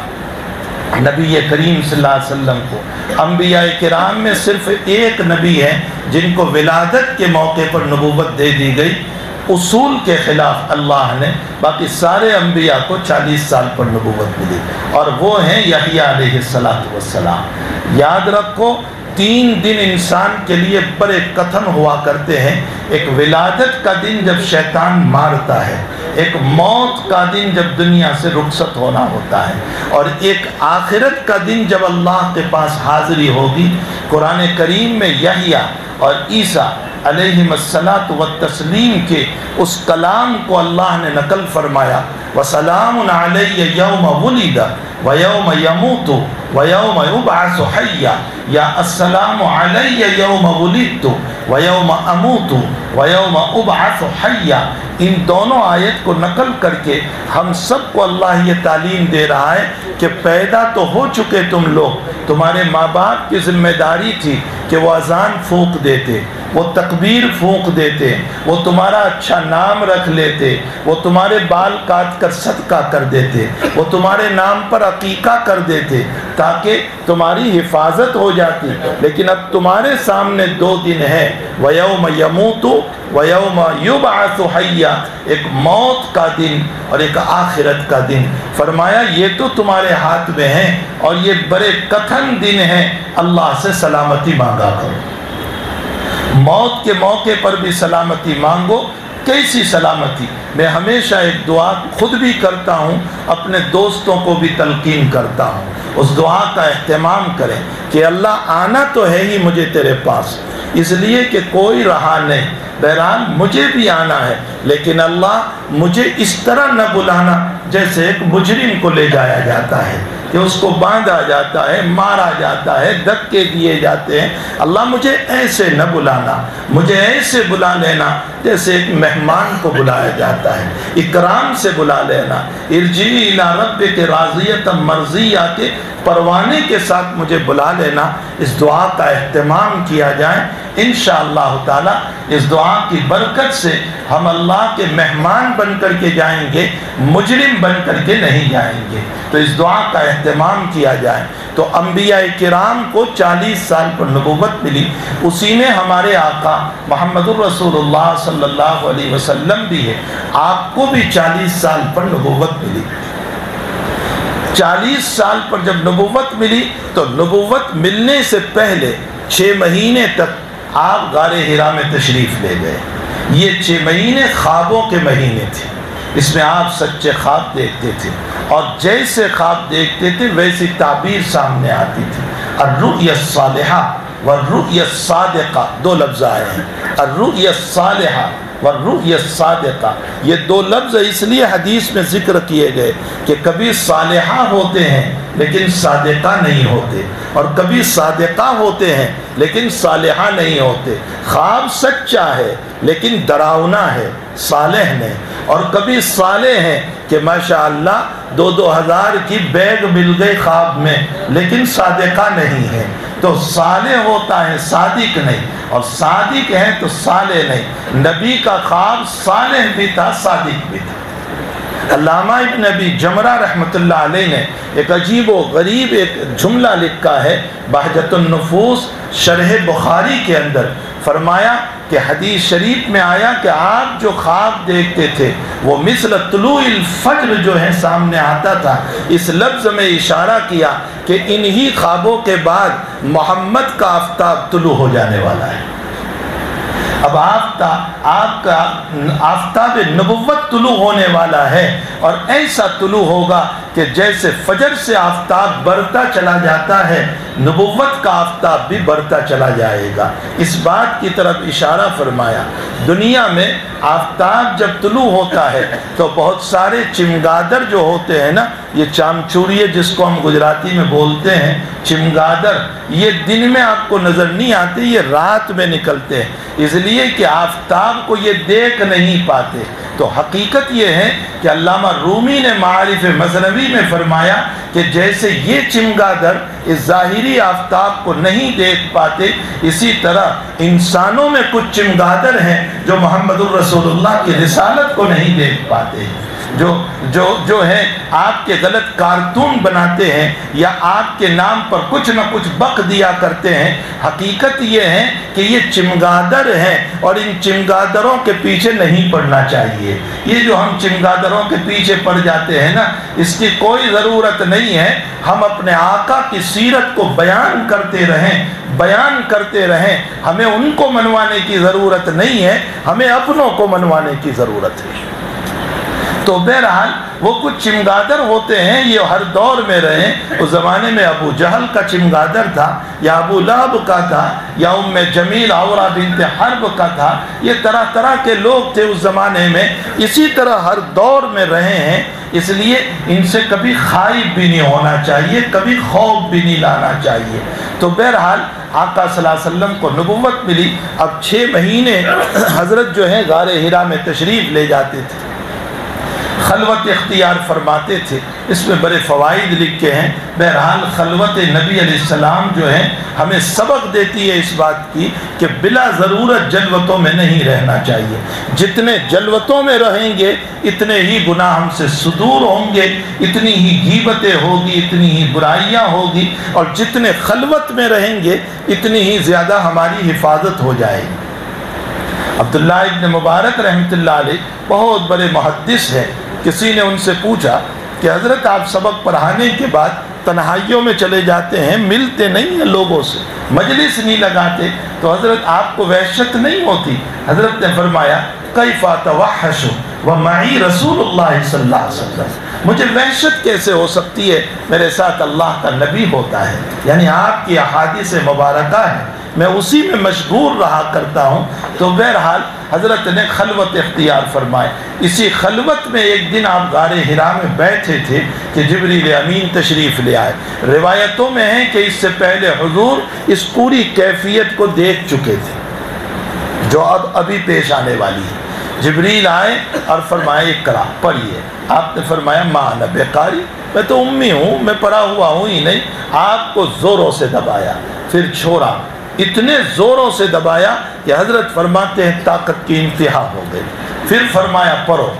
نبی کریم صلی اللہ علیہ وسلم کو۔ انبیاء کرام میں صرف ایک نبی ہے جن کو ولادت کے موقع پر نبوت دے دی گئی، اصول کے خلاف اللہ نے، باقی سارے انبیاء کو 40 سال پر نبوت ملی، اور وہ ہیں یحییٰ علیہ السلام۔ یاد رکھو 3 دن انسان کے لیے بڑے کتھن ہوا کرتے ہیں، ایک ولادت کا دن جب شیطان مارتا ہے، ایک موت کا دن جب دنیا سے رخصت ہونا ہوتا ہے، اور ایک آخرت کا دن جب اللہ کے پاس حاضری ہوگی۔ قرآن کریم میں یحییٰ اور عیسیٰ علیہم الصلاۃ والتسلیم کے اس کلام کو اللہ نے نقل فرمایا، وَسَلَامٌ عَلَيَّ يَوْمَ وُلِدَ وَيَوْمَ يَمُوتُ وَيَوْمَ يُبْعَثُ حَيًّا، یا السلام علیہ یوم ولدت ویوم اموت ویوم ابعث حیا۔ ان دونوں آیت کو نقل کر کے ہم سب کو اللہ یہ تعلیم دے رہا ہے کہ پیدا تو ہو چکے تم لوگ، تمہارے ماں باپ کی ذمہ داری تھی کہ وہ اذان پھونک دیتے، وہ تکبیر پھونک دیتے، وہ تمہارا اچھا نام رکھ لیتے، وہ تمہارے بال کاٹ کر صدقہ کر دیتے، وہ تمہارے نام پر عقیقہ کر دیتے تاکہ تمہاری حفاظت ہو جاتی۔ لیکن اب تمہارے سامنے 2 دن ہے، وَيَوْمَ يَمُوتُ وَيَوْمَ يُبْعَثُ حَيًّا، ایک موت کا دن اور ایک آخرت کا دن۔ فرمایا یہ تو تمہارے ہاتھ میں ہیں، اور یہ بڑے کتھن دن ہیں، اللہ سے سلامتی مانگا کرو۔ موت کے موقع پر بھی سلامتی مانگو۔ کیسی سلامتی؟ میں ہمیشہ ایک دعا خود بھی کرتا ہوں، اپنے دوستوں کو بھی تلقین کرتا ہوں، اس دعا کا اہتمام کریں کہ اللہ آنا تو ہے ہی مجھے تیرے پاس، اس لیے کہ کوئی رہا نہیں، بہرحال مجھے بھی آنا ہے، لیکن اللہ مجھے اس طرح نہ بلانا جیسے ایک مجرم کو لے جایا جاتا ہے کہ اس کو باندھا جاتا ہے، مارا جاتا ہے، دھکے دیے جاتے ہیں۔ اللہ مجھے ایسے نہ بلانا، مجھے ایسے بلا لینا جیسے ایک مہمان کو بلایا جاتا ہے، اکرام سے بلا لینا، ارجعی الی ربک راضیۃ مرضیہ کے پروانے کے ساتھ مجھے بلا لینا۔ اس دعا کا اہتمام کیا جائے، انشاءاللہ تعالی اس دعا کی برکت سے ہم اللہ کے مہمان بن کر کے جائیں گے، مجرم بن کر کے نہیں جائیں گے۔ تو اس دعا کا اہتمام کیا جائے۔ تو انبیاء کرام کو 40 سال پر نبوت ملی، اسی میں ہمارے آقا محمد الرسول اللہ صلی اللہ علیہ وسلم بھی ہے۔ آپ کو بھی 40 سال پر نبوت ملی۔ 40 سال پر جب نبوت ملی تو نبوت ملنے سے پہلے 6 مہینے تک آپ غار حرا میں تشریف لے گئے۔ یہ 6 مہینے خوابوں کے مہینے تھے، اس میں آپ سچے خواب دیکھتے تھے، اور جیسے خواب دیکھتے تھے ویسی تعبیر سامنے آتی تھی۔ الرؤیا الصالحہ والرؤیا الصادقہ 2 لفظ آئے ہیں، الرؤیا الصالحہ والرؤیا الصادقہ۔ یہ 2 لفظ اس لیے حدیث میں ذکر کیے گئے کہ کبھی صالحہ ہوتے ہیں لیکن صادقہ نہیں ہوتے، اور کبھی صادقہ ہوتے ہیں لیکن صالحہ نہیں ہوتے۔ خواب سچا ہے لیکن ڈراؤنا ہے، صالح نہیں، اور کبھی صالح ہیں کہ ماشاءاللہ 2-2 ہزار کی بیگ مل گئی خواب میں لیکن صادقہ نہیں ہے۔ تو صالح ہوتا ہے، صادق نہیں، اور صادق ہے تو صالح نہیں۔ نبی کا خواب صالح بھی تھا، صادق بھی تھا۔ علامہ ابن ابی جمرہ رحمۃ اللہ علیہ نے ایک عجیب و غریب ایک جملہ لکھا ہے بہجت النفوس شرح بخاری کے اندر۔ فرمایا کہ حدیث شریف میں آیا کہ آپ جو خواب دیکھتے تھے وہ مثل طلوع الفجر جو ہے سامنے آتا تھا۔ اس لفظ میں اشارہ کیا کہ انہی خوابوں کے بعد محمد کا آفتاب طلوع ہو جانے والا ہے۔ اب آپ کا آفتاب نبوت طلوع ہونے والا ہے، اور ایسا طلوع ہوگا کہ جیسے فجر سے آفتاب بڑھتا چلا جاتا ہے، نبوت کا آفتاب بھی بڑھتا چلا جائے گا۔ اس بات کی طرف اشارہ فرمایا۔ دنیا میں آفتاب جب طلوع ہوتا ہے تو بہت سارے چمگادر جو ہوتے ہیں نا، یہ چامچوریے جس کو ہم گجراتی میں بولتے ہیں، چمگادر، یہ دن میں آپ کو نظر نہیں آتے، یہ رات میں نکلتے ہیں، اس لیے کہ آفتاب کو یہ دیکھ نہیں پاتے۔ تو حقیقت یہ ہے کہ علامہ رومی نے معارف مثنوی میں فرمایا کہ جیسے یہ چمگادر اس ظاہری آفتاب کو نہیں دیکھ پاتے، اسی طرح انسانوں میں کچھ چمگادر ہیں جو محمد الرسول اللہ کی رسالت کو نہیں دیکھ پاتے، جو ہے آپ کے غلط کارٹون بناتے ہیں یا آپ کے نام پر کچھ نہ کچھ بک دیا کرتے ہیں۔ حقیقت یہ ہے کہ یہ چمگادر ہیں، اور ان چمگادروں کے پیچھے نہیں پڑنا چاہیے۔ یہ جو ہم چمگادروں کے پیچھے پڑ جاتے ہیں نا، اس کی کوئی ضرورت نہیں ہے۔ ہم اپنے آقا کی سیرت کو بیان کرتے رہیں، ہمیں ان کو منوانے کی ضرورت نہیں ہے، ہمیں اپنوں کو منوانے کی ضرورت ہے۔ تو بہرحال وہ کچھ چمگادر ہوتے ہیں، یہ ہر دور میں رہے۔ اس زمانے میں ابو جہل کا چمگادر تھا، یا ابو لہب کا تھا، یا ام جمیل عورہ بنت حرب کا تھا۔ یہ طرح طرح کے لوگ تھے اس زمانے میں، اسی طرح ہر دور میں رہے ہیں۔ اس لیے ان سے کبھی خائف بھی نہیں ہونا چاہیے، کبھی خوف بھی نہیں لانا چاہیے۔ تو بہرحال آقا صلی اللہ علیہ وسلم کو نبوت ملی۔ اب 6 مہینے حضرت جو ہے غار حرا میں تشریف لے جاتے تھے، خلوت اختیار فرماتے تھے۔ اس میں بڑے فوائد لکھے ہیں۔ بہرحال خلوت نبی علیہ السلام جو ہے ہمیں سبق دیتی ہے اس بات کی کہ بلا ضرورت جلوتوں میں نہیں رہنا چاہیے۔ جتنے جلوتوں میں رہیں گے اتنے ہی گناہ ہم سے صدور ہوں گے، اتنی ہی غیبتیں ہوگی، اتنی ہی برائیاں ہوگی، اور جتنے خلوت میں رہیں گے اتنی ہی زیادہ ہماری حفاظت ہو جائے گی۔ عبداللہ ابن مبارک رحمۃ اللہ علیہ بہت بڑے محدث ہیں۔ کسی نے ان سے پوچھا کہ حضرت آپ سبق پڑھانے کے بعد تنہائیوں میں چلے جاتے ہیں، ملتے نہیں ہیں لوگوں سے، مجلس نہیں لگاتے، تو حضرت آپ کو وحشت نہیں ہوتی؟ حضرت نے فرمایا کیف اتوحش ومعی رسول اللہ صلی اللہ علیہ وسلم، مجھے وحشت کیسے ہو سکتی ہے، میرے ساتھ اللہ کا نبی ہوتا ہے۔ یعنی آپ کی احادیث مبارکہ ہے میں اسی میں مشغول رہا کرتا ہوں۔ تو بہرحال حضرت نے خلوت اختیار فرمائے۔ اسی خلوت میں ایک دن آپ غار حرا میں بیٹھے تھے کہ جبریل امین تشریف لے آئے۔ روایتوں میں ہے کہ اس سے پہلے حضور اس پوری کیفیت کو دیکھ چکے تھے جو ابھی پیش آنے والی ہے۔ جبریل آئے اور فرمایا اقرا، پڑھیے۔ آپ نے فرمایا ما انا بقاری، میں تو امی ہوں، میں پڑھا ہوا ہوں ہی نہیں۔ آپ کو زوروں سے دبایا، پھر چھوڑا، اتنے زوروں سے دبایا کہ حضرت فرماتے ہیں طاقت کی انتہا ہو گئی۔ پھر فرمایا پڑھو،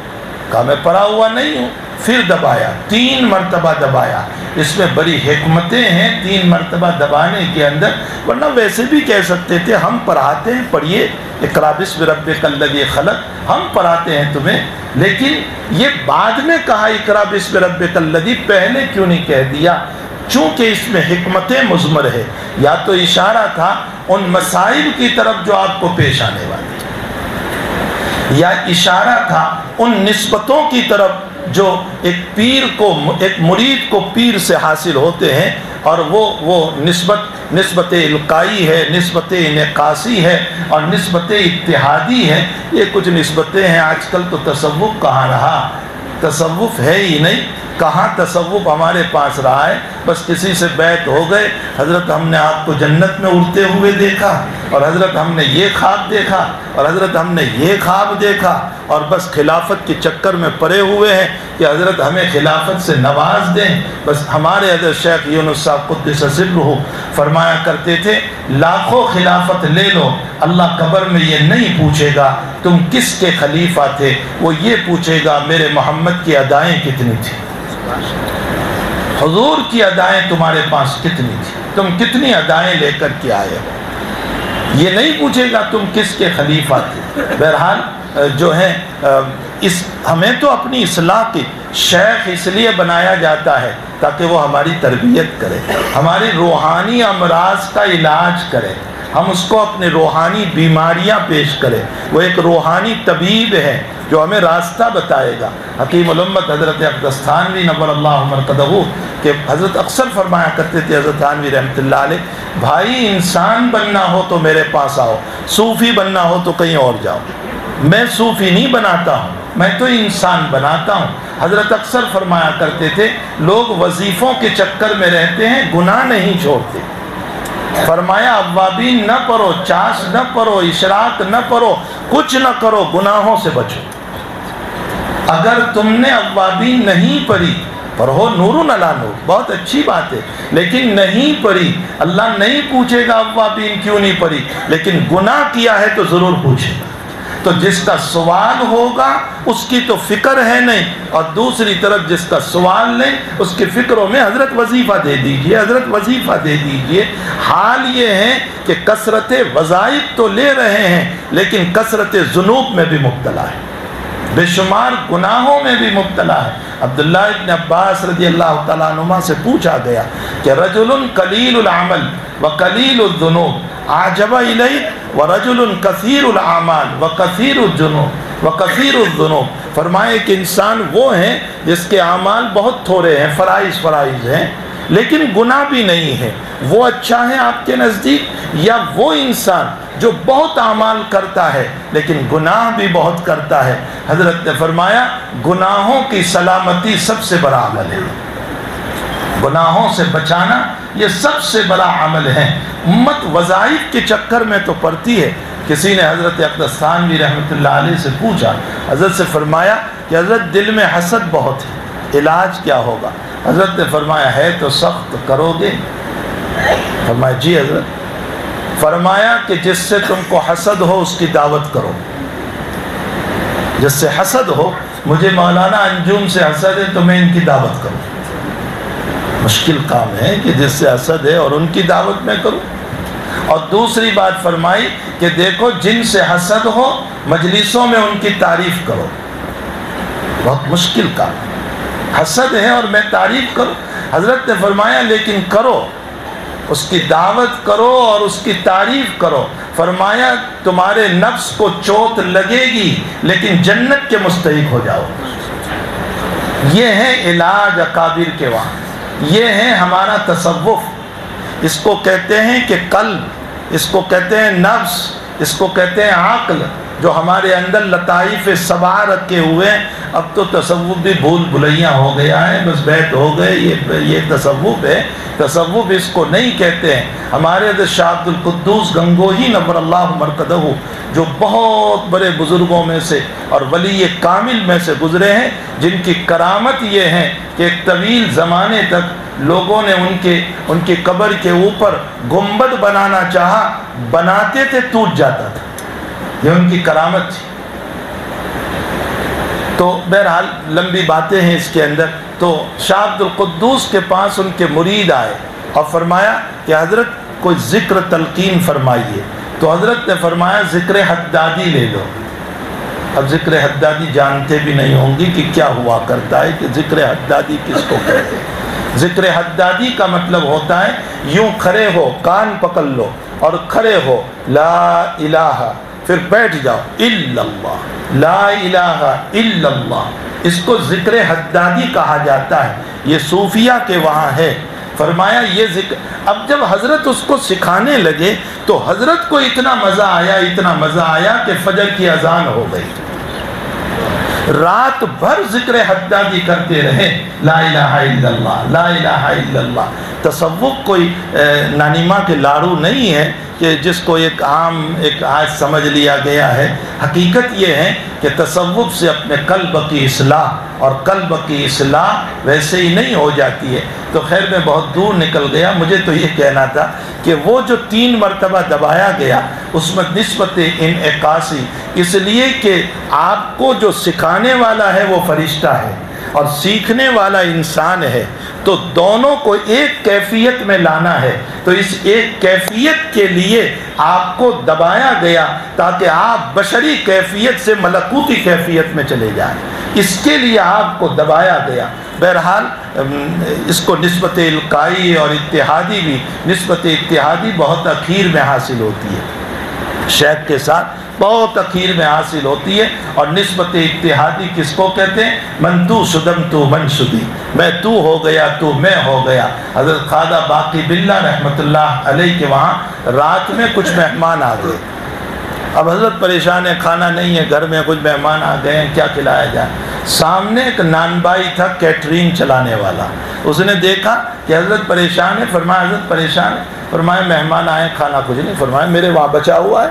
کہا میں پڑھا ہوا نہیں ہوں۔ پھر دبایا، 3 مرتبہ دبایا۔ اس میں بڑی حکمتیں ہیں 3 مرتبہ دبانے کے اندر، ورنہ ویسے بھی کہہ سکتے تھے ہم پڑھاتے ہیں، پڑھیے اقرا بسم ربک الذی خلق، ہم پڑھاتے ہیں تمہیں۔ لیکن یہ بعد میں کہا اقرا بسم ربک الذی، پہلے کیوں نہیں کہہ دیا؟ چونکہ اس میں حکمتیں مضمر ہے، یا تو اشارہ تھا ان مسائل کی طرف جو آپ کو پیش آنے والی، یا اشارہ تھا ان نسبتوں کی طرف جو ایک پیر کو، ایک مرید کو پیر سے حاصل ہوتے ہیں، اور وہ نسبت القائی ہے، نسبت انعکاسی ہے، اور نسبت اتحادی ہے۔ یہ کچھ نسبتیں ہیں۔ آج کل تو تصوف کہاں رہا، تصوف ہے ہی نہیں، کہاں تصوف ہمارے پاس رہا ہے۔ بس کسی سے بیعت ہو گئے، حضرت ہم نے آپ کو جنت میں اڑتے ہوئے دیکھا، اور حضرت ہم نے یہ خواب دیکھا، اور حضرت ہم نے یہ خواب دیکھا، اور بس خلافت کے چکر میں پڑے ہوئے ہیں کہ حضرت ہمیں خلافت سے نواز دیں۔ بس ہمارے حضرت شیخ یونس صاحب قدس سرہ فرمایا کرتے تھے لاکھوں خلافت لے لو، اللہ قبر میں یہ نہیں پوچھے گا تم کس کے خلیفہ تھے، وہ یہ پوچھے گا میرے محمد کی ادائیں کتنی تھی، حضور کی ادائیں تمہارے پاس کتنی تھی، تم کتنی ادائیں لے کر کے آئے ہو، یہ نہیں پوچھے گا تم کس کے خلیفہ تھے۔ بہرحال جو ہے ہمیں تو اپنی اصلاح کی شیخ اس لیے بنایا جاتا ہے تاکہ وہ ہماری تربیت کرے، ہماری روحانی امراض کا علاج کرے، ہم اس کو اپنے روحانی بیماریاں پیش کریں۔ وہ ایک روحانی طبیب ہے جو ہمیں راستہ بتائے گا۔ حکیم الامت حضرت اقدس تھانوی نور اللہ مرقدہ کہ حضرت اکثر فرمایا کرتے تھے، حضرت تھانوی رحمۃ اللہ علیہ، بھائی انسان بننا ہو تو میرے پاس آؤ، صوفی بننا ہو تو کہیں اور جاؤ۔ میں صوفی نہیں بناتا ہوں، میں تو انسان بناتا ہوں۔ حضرت اکثر فرمایا کرتے تھے لوگ وظیفوں کے چکر میں رہتے ہیں، گناہ نہیں چھوڑتے۔ فرمایا اوابین نہ پڑھو، چاش نہ پڑھو، اشراق نہ پڑھو، کچھ نہ کرو، گناہوں سے بچو۔ اگر تم نے اوابین نہیں پڑھی، پڑھو نور علی نور، بہت اچھی بات ہے، لیکن نہیں پڑھی، اللہ نہیں پوچھے گا اوابین کیوں نہیں پڑھی، لیکن گناہ کیا ہے تو ضرور پوچھے گا۔ تو جس کا سوال ہوگا اس کی تو فکر ہے نہیں، اور دوسری طرف جس کا سوال نہیں اس کی فکروں میں حضرت وظیفہ دے دیجئے، حضرت وظیفہ دے دیجئے۔ حال یہ ہے کہ کثرت وظائف تو لے رہے ہیں لیکن کثرت ذنوب میں بھی مبتلا ہے، بے شمار گناہوں میں بھی مبتلا ہے۔ عبداللہ ابن عباس رضی اللہ تعالیٰ عنہما سے پوچھا گیا کہ رجل قلیل العمل وقلیل الذنوب عجب الیک ورجل کثیر الاعمال وکثیر الذنوب وکثیر الذنوب، فرمائے کہ انسان وہ ہیں جس کے اعمال بہت تھوڑے ہیں، فرائض ہیں، لیکن گناہ بھی نہیں ہے، وہ اچھا ہے آپ کے نزدیک، یا وہ انسان جو بہت اعمال کرتا ہے لیکن گناہ بھی بہت کرتا ہے؟ حضرت نے فرمایا گناہوں کی سلامتی سب سے بڑا عمل ہے، گناہوں سے بچانا یہ سب سے بڑا عمل ہے۔ امت وظائف کے چکر میں تو پڑتی ہے۔ کسی نے حضرت اقدس تھانوی رحمۃ اللہ علیہ سے پوچھا، حضرت سے فرمایا کہ حضرت دل میں حسد بہت ہے، علاج کیا ہوگا؟ حضرت نے فرمایا ہے تو سخت کرو گے؟ فرمایا جی حضرت۔ فرمایا کہ جس سے تم کو حسد ہو اس کی دعوت کرو، جس سے حسد ہو، مجھے مولانا انجم سے حسد ہے تو میں ان کی دعوت کروں، مشکل کام ہے کہ جس سے حسد ہے اور ان کی دعوت میں کروں۔ اور دوسری بات فرمائی کہ دیکھو جن سے حسد ہو مجلسوں میں ان کی تعریف کرو، بہت مشکل کام، حسد ہے اور میں تعریف کروں۔ حضرت نے فرمایا لیکن کرو، اس کی دعوت کرو اور اس کی تعریف کرو۔ فرمایا تمہارے نفس کو چوٹ لگے گی لیکن جنت کے مستحق ہو جاؤ۔ یہ ہے علاج اکابر کے وہاں، یہ ہے ہمارا تصوف، اس کو کہتے ہیں کہ قلب، اس کو کہتے ہیں نفس، اس کو کہتے ہیں عقل، جو ہمارے اندر لطائف سبع رکھے ہوئے ہیں۔ اب تو تصوف بھی بھول بھلیاں ہو گیا ہے، بس بیت ہو گئے، یہ تصوف ہے۔ تصوف اس کو نہیں کہتے ہیں۔ ہمارے حضرت شاہ عبد القدوس گنگوہی نور اللہ مرقدہ، جو بہت بڑے بزرگوں میں سے اور ولی کامل میں سے گزرے ہیں، جن کی کرامت یہ ہے کہ ایک طویل زمانے تک لوگوں نے ان کی قبر کے اوپر گنبد بنانا چاہا، بناتے تھے ٹوٹ جاتا تھا، یہ ان کی کرامت تھی۔ تو بہرحال لمبی باتیں ہیں اس کے اندر۔ تو شاہ عبد القدوس کے پاس ان کے مرید آئے اور فرمایا کہ حضرت کوئی ذکر تلقین فرمائیے۔ تو حضرت نے فرمایا ذکر حدادی لے لو۔ اب ذکر حدادی جانتے بھی نہیں ہوں گی کہ کیا ہوا کرتا ہے، کہ ذکر حدادی کس کو کہتے ہیں۔ ذکر حدادی کا مطلب ہوتا ہے یوں کھڑے ہو، کان پکڑ لو اور کھڑے ہو، لا الہ، پھر بیٹھ جاؤ، الا اللہ، لا الہ الا اللہ۔ اس کو ذکر حدادی کہا جاتا ہے، یہ صوفیہ کے وہاں ہے۔ فرمایا یہ ذکر، اب جب حضرت اس کو سکھانے لگے تو حضرت کو اتنا مزہ آیا، اتنا مزہ آیا کہ فجر کی اذان ہو گئی۔ رات بھر ذکر حدادی کرتے رہے، لا الہ الا اللہ، لا الہ الا اللہ۔ تصوف کوئی نانی ماں کے لاڑو نہیں ہے کہ جس کو ایک آج سمجھ لیا گیا ہے۔ حقیقت یہ ہے کہ تصوف سے اپنے قلب کی اصلاح، اور قلب کی اصلاح ویسے ہی نہیں ہو جاتی ہے۔ تو خیر میں بہت دور نکل گیا، مجھے تو یہ کہنا تھا کہ وہ جو 3 مرتبہ دبایا گیا اس میں نسبت انعکاسی، اس لیے کہ آپ کو جو سکھانے والا ہے وہ فرشتہ ہے اور سیکھنے والا انسان ہے، تو دونوں کو ایک کیفیت میں لانا ہے۔ تو اس ایک کیفیت کے لیے آپ کو دبایا گیا تاکہ آپ بشری کیفیت سے ملکوتی کیفیت میں چلے جائیں، اس کے لیے آپ کو دبایا گیا۔ بہرحال اس کو نسبت القائی اور اتحادی بھی، نسبت اتحادی بہت اخیر میں حاصل ہوتی ہے، شیخ کے ساتھ بہت اخیر میں حاصل ہوتی ہے۔ اور نسبت اتحادی کس کو کہتے ہیں؟ من تو شدم تو من شدی، میں تو ہو گیا تو میں ہو گیا۔ حضرت خواجہ باقی باللہ رحمۃ اللہ علیہ کے وہاں رات میں کچھ مہمان آ گئے۔ اب حضرت پریشان ہے، کھانا نہیں ہے گھر میں، کچھ مہمان آ گئے ہیں، کیا کھلایا جائے؟ سامنے ایک نان بائی تھا کیٹرنگ چلانے والا، اس نے دیکھا کہ حضرت پریشان ہے، فرمایا حضرت پریشان ہے، فرمایا مہمان آئے، کھانا کچھ نہیں، فرمایا میرے وہاں بچا ہوا ہے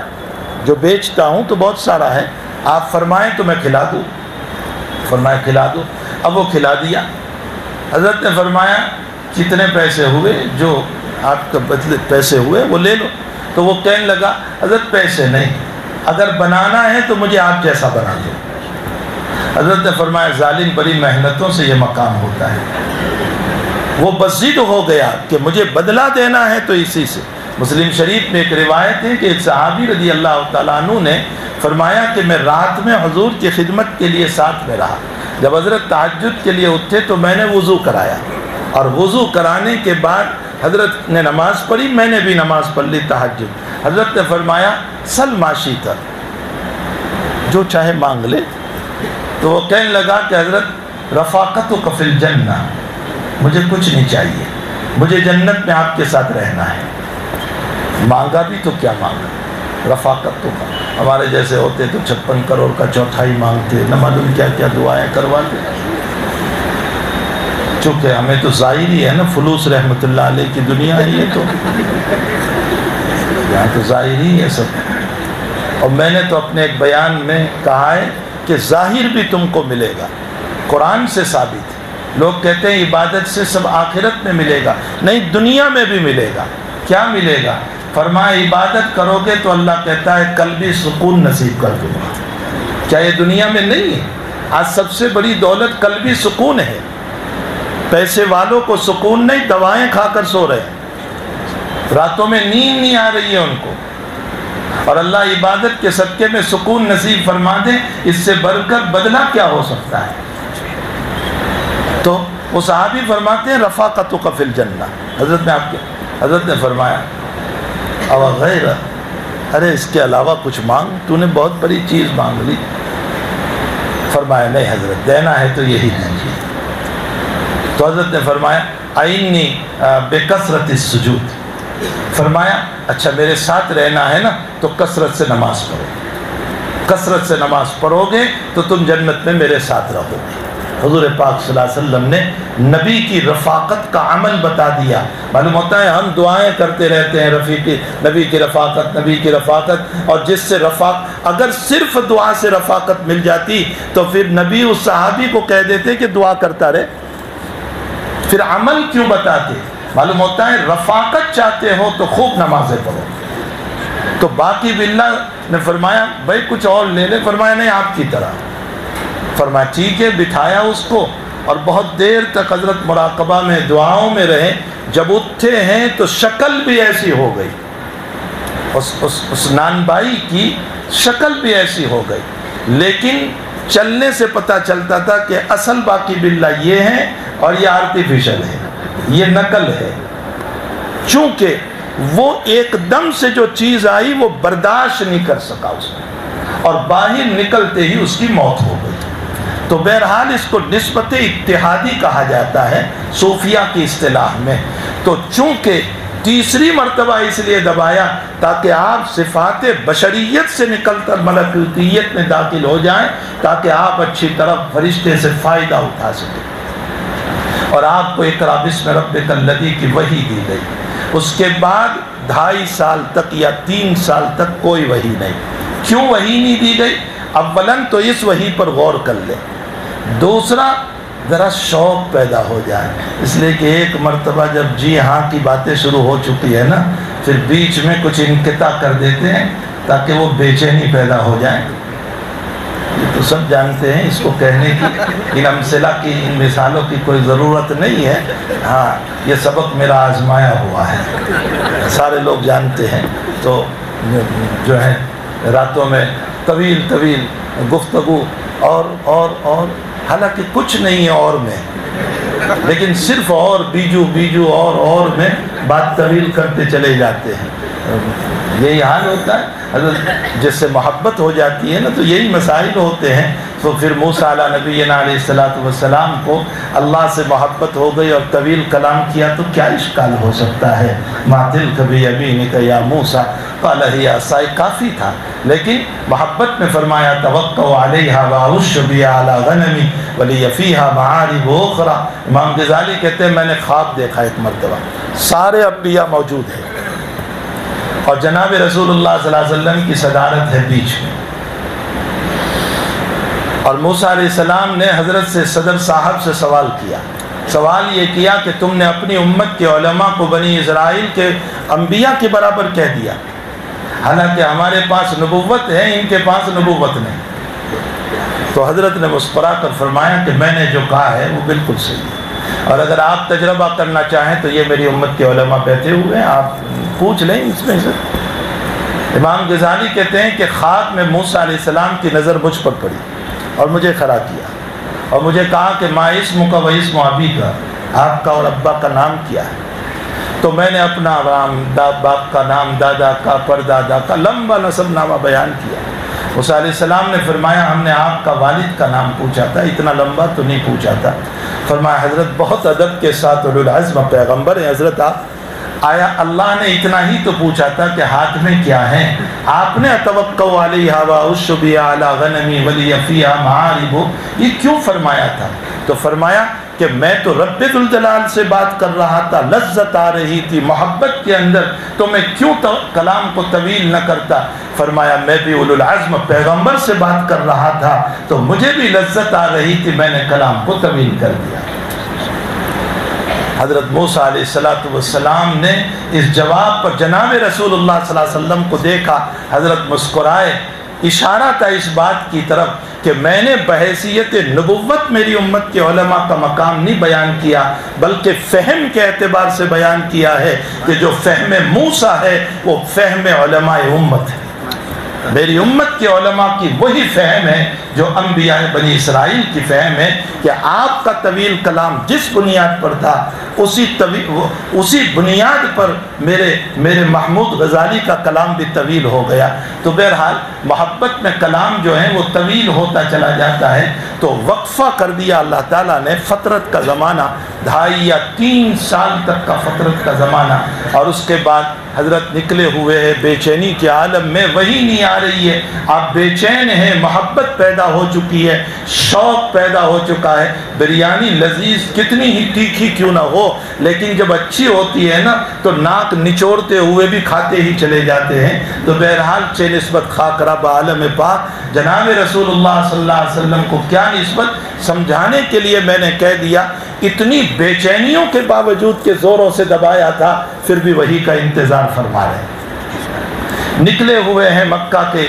جو بیچتا ہوں تو بہت سارا ہے، آپ فرمائیں تو میں کھلا دوں۔ فرمایا کھلا دو۔ اب وہ کھلا دیا۔ حضرت نے فرمایا کتنے پیسے ہوئے؟ جو آپ کا بدلے پیسے ہوئے وہ لے لو۔ تو وہ کہنے لگا حضرت پیسے نہیں، اگر بنانا ہے تو مجھے آپ جیسا بنا دو۔ حضرت نے فرمایا ظالم بڑی محنتوں سے یہ مقام ہوتا ہے۔ وہ بضد ہو گیا کہ مجھے بدلہ دینا ہے تو اسی سے۔ مسلم شریف میں ایک روایت ہے کہ ایک صحابی رضی اللہ تعالیٰ عنہ نے فرمایا کہ میں رات میں حضور کی خدمت کے لیے ساتھ میں رہا، جب حضرت تہجد کے لیے اٹھے تو میں نے وضو کرایا، اور وضو کرانے کے بعد حضرت نے نماز پڑھی، میں نے بھی نماز پڑھ لی تہجد۔ حضرت نے فرمایا سل معاشی تر، جو چاہے مانگ لے۔ تو وہ کہنے لگا کہ حضرت رفاقتک فی الجنہ، مجھے کچھ نہیں چاہیے، مجھے جنت میں آپ کے ساتھ رہنا ہے۔ مانگا بھی تو کیا مانگا، رفاقت تو کا۔ ہمارے جیسے ہوتے تو 56 کروڑ کا چوتھائی مانگتے، نہ معلوم کیا کیا دعائیں کرواتے۔ چونکہ ہمیں تو ظاہری ہے نا، فلوس رحمۃ اللہ علیہ کی دنیا ہے یہ تو، یہاں تو ظاہری ہے سب۔ اور میں نے تو اپنے ایک بیان میں کہا ہے کہ ظاہر بھی تم کو ملے گا، قرآن سے ثابت ہے۔ لوگ کہتے ہیں عبادت سے سب آخرت میں ملے گا، نہیں دنیا میں بھی ملے گا۔ کیا ملے گا؟ فرمایا عبادت کرو گے تو اللہ کہتا ہے قلبی سکون نصیب کر دوں گا۔ کیا یہ دنیا میں نہیں ہے؟ آج سب سے بڑی دولت قلبی سکون ہے۔ پیسے والوں کو سکون نہیں، دوائیں کھا کر سو رہے ہیں، راتوں میں نیند نہیں آ رہی ہے ان کو، اور اللہ عبادت کے صدقے میں سکون نصیب فرما دے، اس سے بڑھ کر بدلہ کیا ہو سکتا ہے؟ تو وہ صحابی فرماتے ہیں رفاقتک فی الجنہ۔ حضرت نے فرمایا او غیر، ارے اس کے علاوہ کچھ مانگ، تو نے بہت بڑی چیز مانگ لی۔ فرمایا نہیں حضرت، دینا ہے تو یہی دیجیے۔ تو حضرت نے فرمایا اعنی بکثرت السجود، فرمایا اچھا میرے ساتھ رہنا ہے نا تو کثرت سے نماز پڑھو، کثرت سے نماز پڑھو گے تو تم جنت میں میرے ساتھ رہو گے۔ حضور پاک صلی اللہ علیہ وسلم نے نبی کی رفاقت کا عمل بتا دیا۔ معلوم ہوتا ہے ہم دعائیں کرتے رہتے ہیں نبی کی رفاقت، نبی کی رفاقت، اور جس سے اگر صرف دعا سے رفاقت مل جاتی تو پھر نبی اس صحابی کو کہہ دیتے کہ دعا کرتا رہے، پھر عمل کیوں بتاتے؟ معلوم ہوتا ہے رفاقت چاہتے ہو تو خوب نمازیں پڑھو۔ تو باقی باللہ نے فرمایا بھائی کچھ اور لے لے، فرمایا نہیں آپ کی طرح۔ فرمایا ٹھیک ہے، بٹھایا اس کو، اور بہت دیر تک حضرت مراقبہ میں دعاؤں میں رہے۔ جب اٹھے ہیں تو شکل بھی ایسی ہو گئی، اس نان بائی کی شکل بھی ایسی ہو گئی، لیکن چلنے سے پتہ چلتا تھا کہ اصل باقی باللہ یہ ہے اور یہ آرٹیفیشل ہے، یہ نقل ہے، چونکہ وہ ایک دم سے جو چیز آئی وہ برداشت نہیں کر سکا اس میں، اور باہر نکلتے ہی اس کی موت ہو گئی۔ تو بہرحال اس کو نسبت اتحادی کہا جاتا ہے صوفیہ کی اصطلاح میں۔ تو چونکہ تیسری مرتبہ اس لیے دبایا تاکہ آپ صفات بشریت سے نکل کر ملکوتیت میں داخل ہو جائیں، تاکہ آپ اچھی طرح فرشتے سے فائدہ اٹھا سکیں، اور آپ کو اقرا بسم ربک الذی کی وحی دی گئی۔ اس کے بعد 2.5 سال تک یا 3 سال تک کوئی وحی نہیں۔ کیوں وحی نہیں دی گئی؟ اولاً تو اس وحی پر غور کر لیں، دوسرا ذرا شوق پیدا ہو جائے، اس لیے کہ ایک مرتبہ جب جی ہاں کی باتیں شروع ہو چکی ہے نا، پھر بیچ میں کچھ انقطاع کر دیتے ہیں تاکہ وہ بے چینی پیدا ہو جائے۔ یہ تو سب جانتے ہیں، اس کو کہنے کی ان امثلہ کی، ان مثالوں کی کوئی ضرورت نہیں ہے۔ ہاں یہ سبق میرا آزمایا ہوا ہے، سارے لوگ جانتے ہیں۔ تو جو ہے راتوں میں طویل گفتگو اور حالانکہ کچھ نہیں ہے اور میں، لیکن صرف اور بیجو اور میں بات طویل کرتے چلے جاتے ہیں۔ یہی حال ہوتا ہے، حضرت جس سے محبت ہو جاتی ہے نا تو یہی مسائل ہوتے ہیں۔ تو پھر موسیٰ علیہ نبینا علیہ السلام کو اللہ سے محبت ہو گئی اور طویل کلام کیا تو کیا اشکال ہو سکتا ہے؟ ما تلک بیمینک یا موسیٰ قال ہی عصائی، کافی تھا، لیکن محبت میں فرمایا توکل علیہا واعش بہا علی غنمی ولی فیہا معارب اخری۔ امام غزالی کہتے ہیں میں نے خواب دیکھا ایک مرتبہ، سارے انبیاء موجود ہیں اور جناب رسول اللہ صلی اللہ علیہ وسلم کی صدارت ہے بیچ میں، اور موسیٰ علیہ السلام نے حضرت سے صدر صاحب سے سوال یہ کیا کہ تم نے اپنی امت کے علماء کو بنی اسرائیل کے انبیاء کے برابر کہہ دیا، حالانکہ ہمارے پاس نبوت ہے، ان کے پاس نبوت نہیں۔ تو حضرت نے مسکرا کر فرمایا کہ میں نے جو کہا ہے وہ بالکل صحیح ہے، اور اگر آپ تجربہ کرنا چاہیں تو یہ میری امت کے علماء بیٹھے ہوئے ہیں، آپ پوچھ لیں اس میں سے۔ امام غزالی کہتے ہیں کہ خواب میں موسیٰ علیہ السلام کی نظر مجھ پر پڑی اور مجھے کھڑا کیا اور مجھے کہا کہ ما اسمک و اسم ابیک، آپ کا اور ابا کا نام کیا ہے؟ تو میں نے اپنا نام، باپ کا نام، دادا کا، پردادا کا لمبا نسب نامہ بیان کیا۔ موسیٰ علیہ السلام نے فرمایا ہم نے آپ کا والد کا نام پوچھا تھا، اتنا لمبا تو نہیں پوچھا تھا۔ فرمایا حضرت بہت ادب کے ساتھ اولو العزم پیغمبر ہیں حضرت آپ، آیا اللہ نے اتنا ہی تو پوچھا تھا کہ ہاتھ میں کیا ہے؟ آپ نے اتوکل علیہا واعش بہا علی غنمی ولی فیہا معارب، یہ کیوں فرمایا تھا؟ تو فرمایا کہ میں تو رب ذوالجلال سے بات کر رہا تھا، لذت آ رہی تھی محبت کے اندر، تو میں کیوں کلام کو طویل نہ کرتا؟ فرمایا میں بھی اولو العزم پیغمبر سے بات کر رہا تھا تو مجھے بھی لذت آ رہی تھی، میں نے کلام کو طویل کر دیا۔ حضرت موسیٰ علیہ السلام نے اس جواب پر جناب رسول اللہ صلی اللہ علیہ وسلم کو دیکھا، حضرت مسکرائے، اشارہ تھا اس بات کی طرف کہ میں نے بحیثیت نبوت میری امت کے علماء کا مقام نہیں بیان کیا، بلکہ فہم کے اعتبار سے بیان کیا ہے کہ جو فہم موسیٰ ہے وہ فہم علماء امت ہے۔ میری امت کے علماء کی وہی فہم ہے جو انبیاء بنی اسرائیل کی فہم ہے کہ آپ کا طویل کلام جس بنیاد پر تھا اسی بنیاد پر میرے محمود غزالی کا کلام بھی طویل ہو گیا۔ تو بہرحال محبت میں کلام جو ہے وہ طویل ہوتا چلا جاتا ہے، تو وقفہ کر دیا اللہ تعالیٰ نے، فترت کا زمانہ 2.5 یا 3 سال تک کا فترت کا زمانہ، اور اس کے بعد حضرت نکلے ہوئے ہیں بے چینی کے عالم میں، وہی نہیں آ رہی ہے، آپ بے چین ہیں، محبت پیدا ہو چکی ہے، شوق پیدا ہو چکا ہے۔ بریانی لذیذ کتنی ہی تیکھی کیوں نہ ہو، لیکن جب اچھی ہوتی ہے نا تو ناک نچوڑتے ہوئے بھی کھاتے ہی چلے جاتے ہیں۔ تو بہرحال چے نسبت خاک رب عالم پاک جناب رسول اللہ صلی اللہ علیہ وسلم کو کیا نسبت، سمجھانے کے لیے میں نے کہہ دیا۔ اتنی بے چینیوں کے باوجود کہ زوروں سے دبایا تھا، پھر بھی وہی کا انتظار فرما رہے ہیں۔ نکلے ہوئے ہیں مکہ کے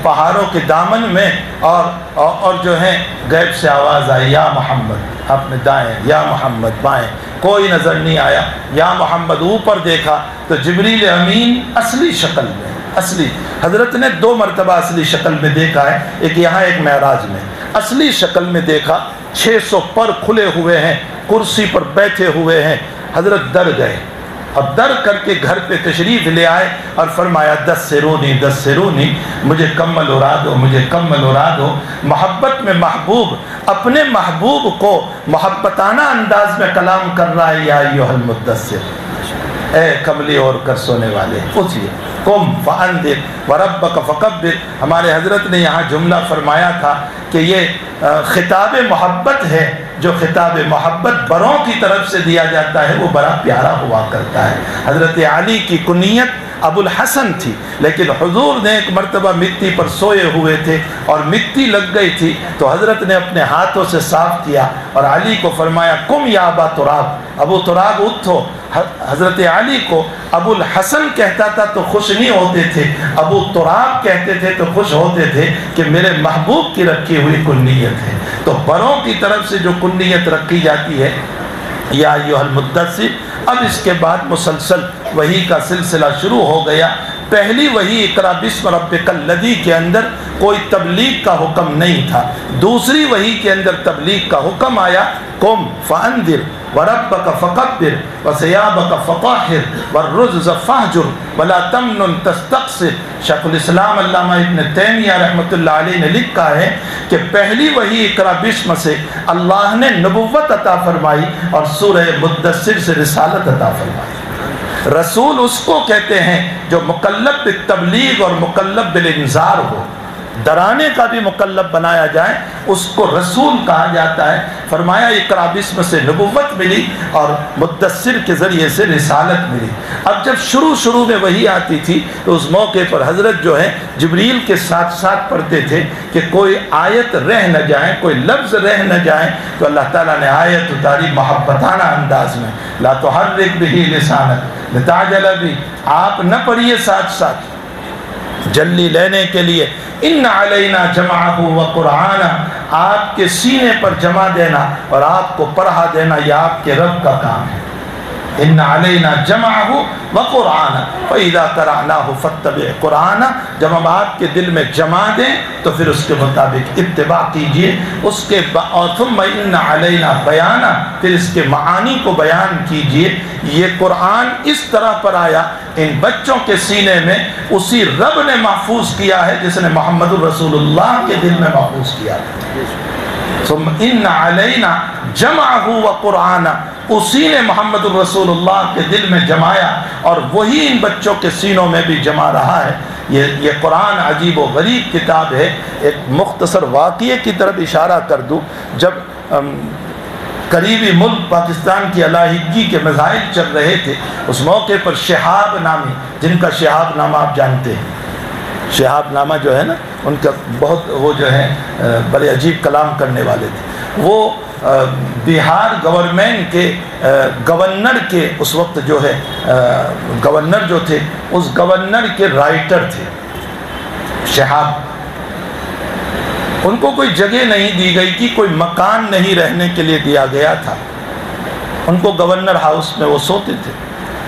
پہاڑوں کے دامن میں، اور جو ہے غیب سے آواز آئی، یا محمد، اپنے دائیں، یا محمد بائیں، کوئی نظر نہیں آیا۔ یا محمد اوپر دیکھا تو جبریل امین اصلی شکل میں، اصلی حضرت نے 2 مرتبہ اصلی شکل میں دیکھا ہے، ایک یہاں ایک معراج میں، اصلی شکل میں دیکھا۔ 600 پر کھلے ہوئے ہیں، کرسی پر بیٹھے ہوئے ہیں۔ حضرت ڈر گئے اور ڈر کر کے گھر پہ تشریف لے آئے اور فرمایا دثرونی، مجھے کمل اڑا دو، مجھے کمل اڑا دو۔ محبت میں محبوب اپنے محبوب کو محبتانہ انداز میں کلام کر رہا ہے، یا ایھا المدثر، اے کملی اور کر سونے والے، اٹھیے، قم فانذر وربک فکبر۔ ہمارے حضرت نے یہاں جملہ فرمایا تھا کہ یہ خطاب محبت ہے، جو خطاب محبت بڑوں کی طرف سے دیا جاتا ہے وہ بڑا پیارا ہوا کرتا ہے۔ حضرت علی کی کنیت ابو الحسن تھی، لیکن حضور نے ایک مرتبہ مٹی پر سوئے ہوئے تھے اور مٹی لگ گئی تھی، تو حضرت نے اپنے ہاتھوں سے صاف کیا اور علی کو فرمایا قم یا ابا تراب، ابو تراب اٹھو۔ حضرت علی کو ابو الحسن کہتا تھا تو خوش نہیں ہوتے تھے، ابو تراب کہتے تھے تو خوش ہوتے تھے کہ میرے محبوب کی رکھی ہوئی کنیت ہے۔ تو بڑوں کی طرف سے جو کنیت رکھی جاتی ہے، یا ایھا المدثر۔ اب اس کے بعد مسلسل وحی کا سلسلہ شروع ہو گیا۔ پہلی وحی اقرا بسم ربک الذی کے اندر کوئی تبلیغ کا حکم نہیں تھا، دوسری وحی کے اندر تبلیغ کا حکم آیا، قم فانذر وربک فکبر وثیابک فطہر والرجز فاہجر ولا تمنن تستکثر۔ شیخ الاسلام علامہ ابن تیمیہ رحمۃ اللہ علیہ نے لکھا ہے کہ پہلی وحی اقرا بسم سے اللہ نے نبوت عطا فرمائی اور سورہ مدثر سے رسالت عطا فرمائی۔ رسول اس کو کہتے ہیں جو مکلف بالتبلیغ اور مکلف بالانذار ہو، ڈرانے کا بھی مکلف بنایا جائے اس کو رسول کہا جاتا ہے۔ فرمایا اقرا بسم سے نبوت ملی اور مدثر کے ذریعے سے رسالت ملی۔ اب جب شروع میں وحی آتی تھی تو اس موقع پر حضرت جو ہے جبریل کے ساتھ ساتھ پڑھتے تھے کہ کوئی آیت رہ نہ جائے، کوئی لفظ رہ نہ جائے، تو اللہ تعالیٰ نے آیت اتاری محبتانہ انداز میں، لا تحرک بہ لسانک لتعجل بہ، آپ نہ پڑھیے ساتھ ساتھ جلدی لینے کے لیے، ان علینا جمعہ و قرآن، آپ کے سینے پر جمع دینا اور آپ کو پڑھا دینا یہ آپ کے رب کا کام ہے۔ ان علینا جمعہ و قرآن فاذا قرأناہ فاتبع قرآن، جب ہم آپ کے دل میں جمع دیں تو پھر اس کے مطابق اتباع کیجئے۔ اس کے اور ثم ان علینا بیانا، پھر اس کے معانی کو بیان کیجئے۔ یہ قرآن اس طرح پر آیا ان بچوں کے سینے میں، اسی رب نے محفوظ کیا ہے جس نے محمد الرسول اللہ کے دل میں محفوظ کیا ہے۔ ثم ان علینا جمعہ و قرآن، اسی نے محمد الرسول اللہ کے دل میں جمایا اور وہی ان بچوں کے سینوں میں بھی جما رہا ہے۔ یہ قرآن عجیب و غریب کتاب ہے۔ ایک مختصر واقعے کی طرف اشارہ کر دوں، جب قریبی ملک پاکستان کی علیحدگی کے مظاہر چل رہے تھے، اس موقع پر شہاب نامی، جن کا شہاب نامہ آپ جانتے ہیں، شہاب نامہ جو ہے نا، ان کا بہت وہ جو ہے بڑے عجیب کلام کرنے والے تھے، وہ بہار گورنمنٹ کے گورنر کے اس وقت جو ہے گورنر جو تھے، اس گورنر کے رائٹر تھے شہاب۔ ان کو کوئی جگہ نہیں دی گئی تھی، کوئی مکان نہیں رہنے کے لیے دیا گیا تھا، ان کو گورنر ہاؤس میں وہ سوتے تھے۔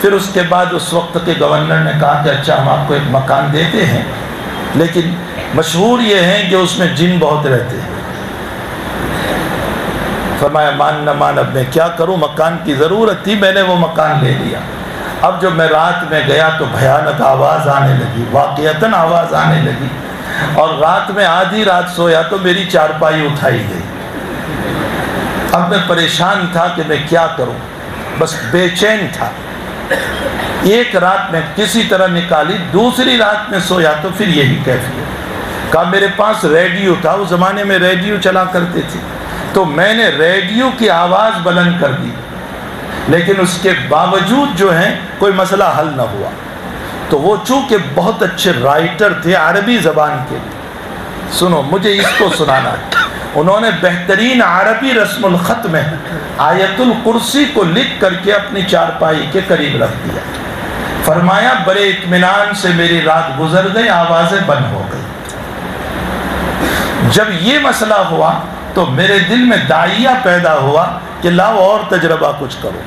پھر اس کے بعد اس وقت کے گورنر نے کہا کہ اچھا ہم آپ کو ایک مکان دیتے ہیں، لیکن مشہور یہ ہے کہ اس میں جن بہت رہتے ہیں۔ فرمایا مان نہ مان، اب میں کیا کروں، مکان کی ضرورت تھی، میں نے وہ مکان لے لیا۔ اب جب میں رات میں گیا تو بھیانک آواز آنے لگی، واقعتاً آواز آنے لگی، اور رات میں آدھی رات سویا تو میری چارپائی اٹھائی گئی۔ اب میں پریشان تھا کہ میں کیا کروں، بس بے چین تھا۔ ایک رات میں کسی طرح نکالی، دوسری رات میں سویا تو پھر یہی کیفیت۔ کہا میرے پاس ریڈیو تھا، اس زمانے میں ریڈیو چلا کرتے تھے، تو میں نے ریڈیو کی آواز بلند کر دی، لیکن اس کے باوجود جو ہے کوئی مسئلہ حل نہ ہوا۔ تو وہ چونکہ بہت اچھے رائٹر تھے عربی زبان کے، سنو مجھے اس کو سنانا ہے، انہوں نے بہترین عربی رسم الخط میں آیت الکرسی کو لکھ کر کے اپنی چارپائی کے قریب رکھ دیا۔ فرمایا بڑے اطمینان سے میری رات گزر گئی، آوازیں بند ہو گئی۔ جب یہ مسئلہ ہوا تو میرے دل میں داعیہ پیدا ہوا کہ لاؤ اور تجربہ کچھ کرو،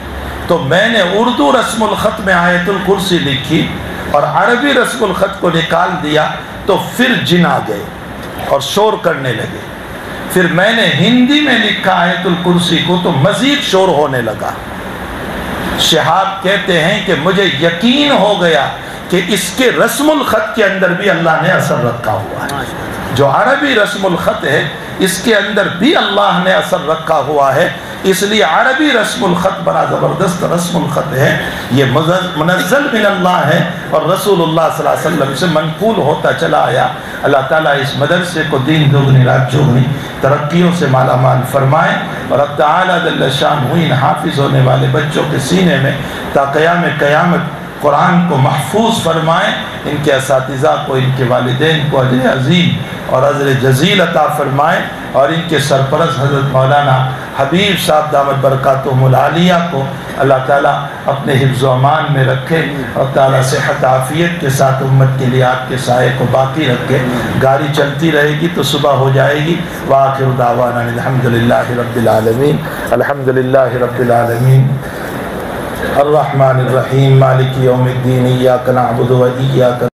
تو میں نے اردو رسم الخط میں آیت الکرسی لکھی اور عربی رسم الخط کو نکال دیا، تو پھر جن آ گئے اور شور کرنے لگے۔ پھر میں نے ہندی میں لکھا آیت الکرسی کو، تو مزید شور ہونے لگا۔ شہاب کہتے ہیں کہ مجھے یقین ہو گیا کہ اس کے رسم الخط کے اندر بھی اللہ نے اثر رکھا ہوا ہے، جو عربی رسم الخط ہے اس کے اندر بھی اللہ نے اثر رکھا ہوا ہے، اس لیے عربی رسم الخط بڑا زبردست رسم الخط ہے، یہ منزل من اللہ ہے اور رسول اللہ صلی اللہ علیہ وسلم سے منقول ہوتا چلا آیا۔ اللہ تعالیٰ اس مدرسے کو دین دگنی رات چگنی ترقیوں سے مالا مال فرمائے، اور اب تعالیٰ جل شان ان حافظ ہونے والے بچوں کے سینے میں تا قیام قیامت قرآن کو محفوظ فرمائے، ان کے اساتذہ کو، ان کے والدین کو اجر عظیم اور اجر جزیل عطا فرمائے، اور ان کے سرپرست حضرت مولانا حبیب صاحب دامت برکاتہم العالیہ کو اللہ تعالیٰ اپنے حفظ و امان میں رکھے، اور تعالیٰ صحت عافیت کے ساتھ امت کے لیے آپ کے سائے کو باقی رکھے۔ گاڑی چلتی رہے گی تو صبح ہو جائے گی۔ وآخر دعوانا الحمدللہ رب العالمین، الحمدللہ رب العالمین، الرحمن الرحیم، مالک یوم الدین، ایاک نعبد و ایاک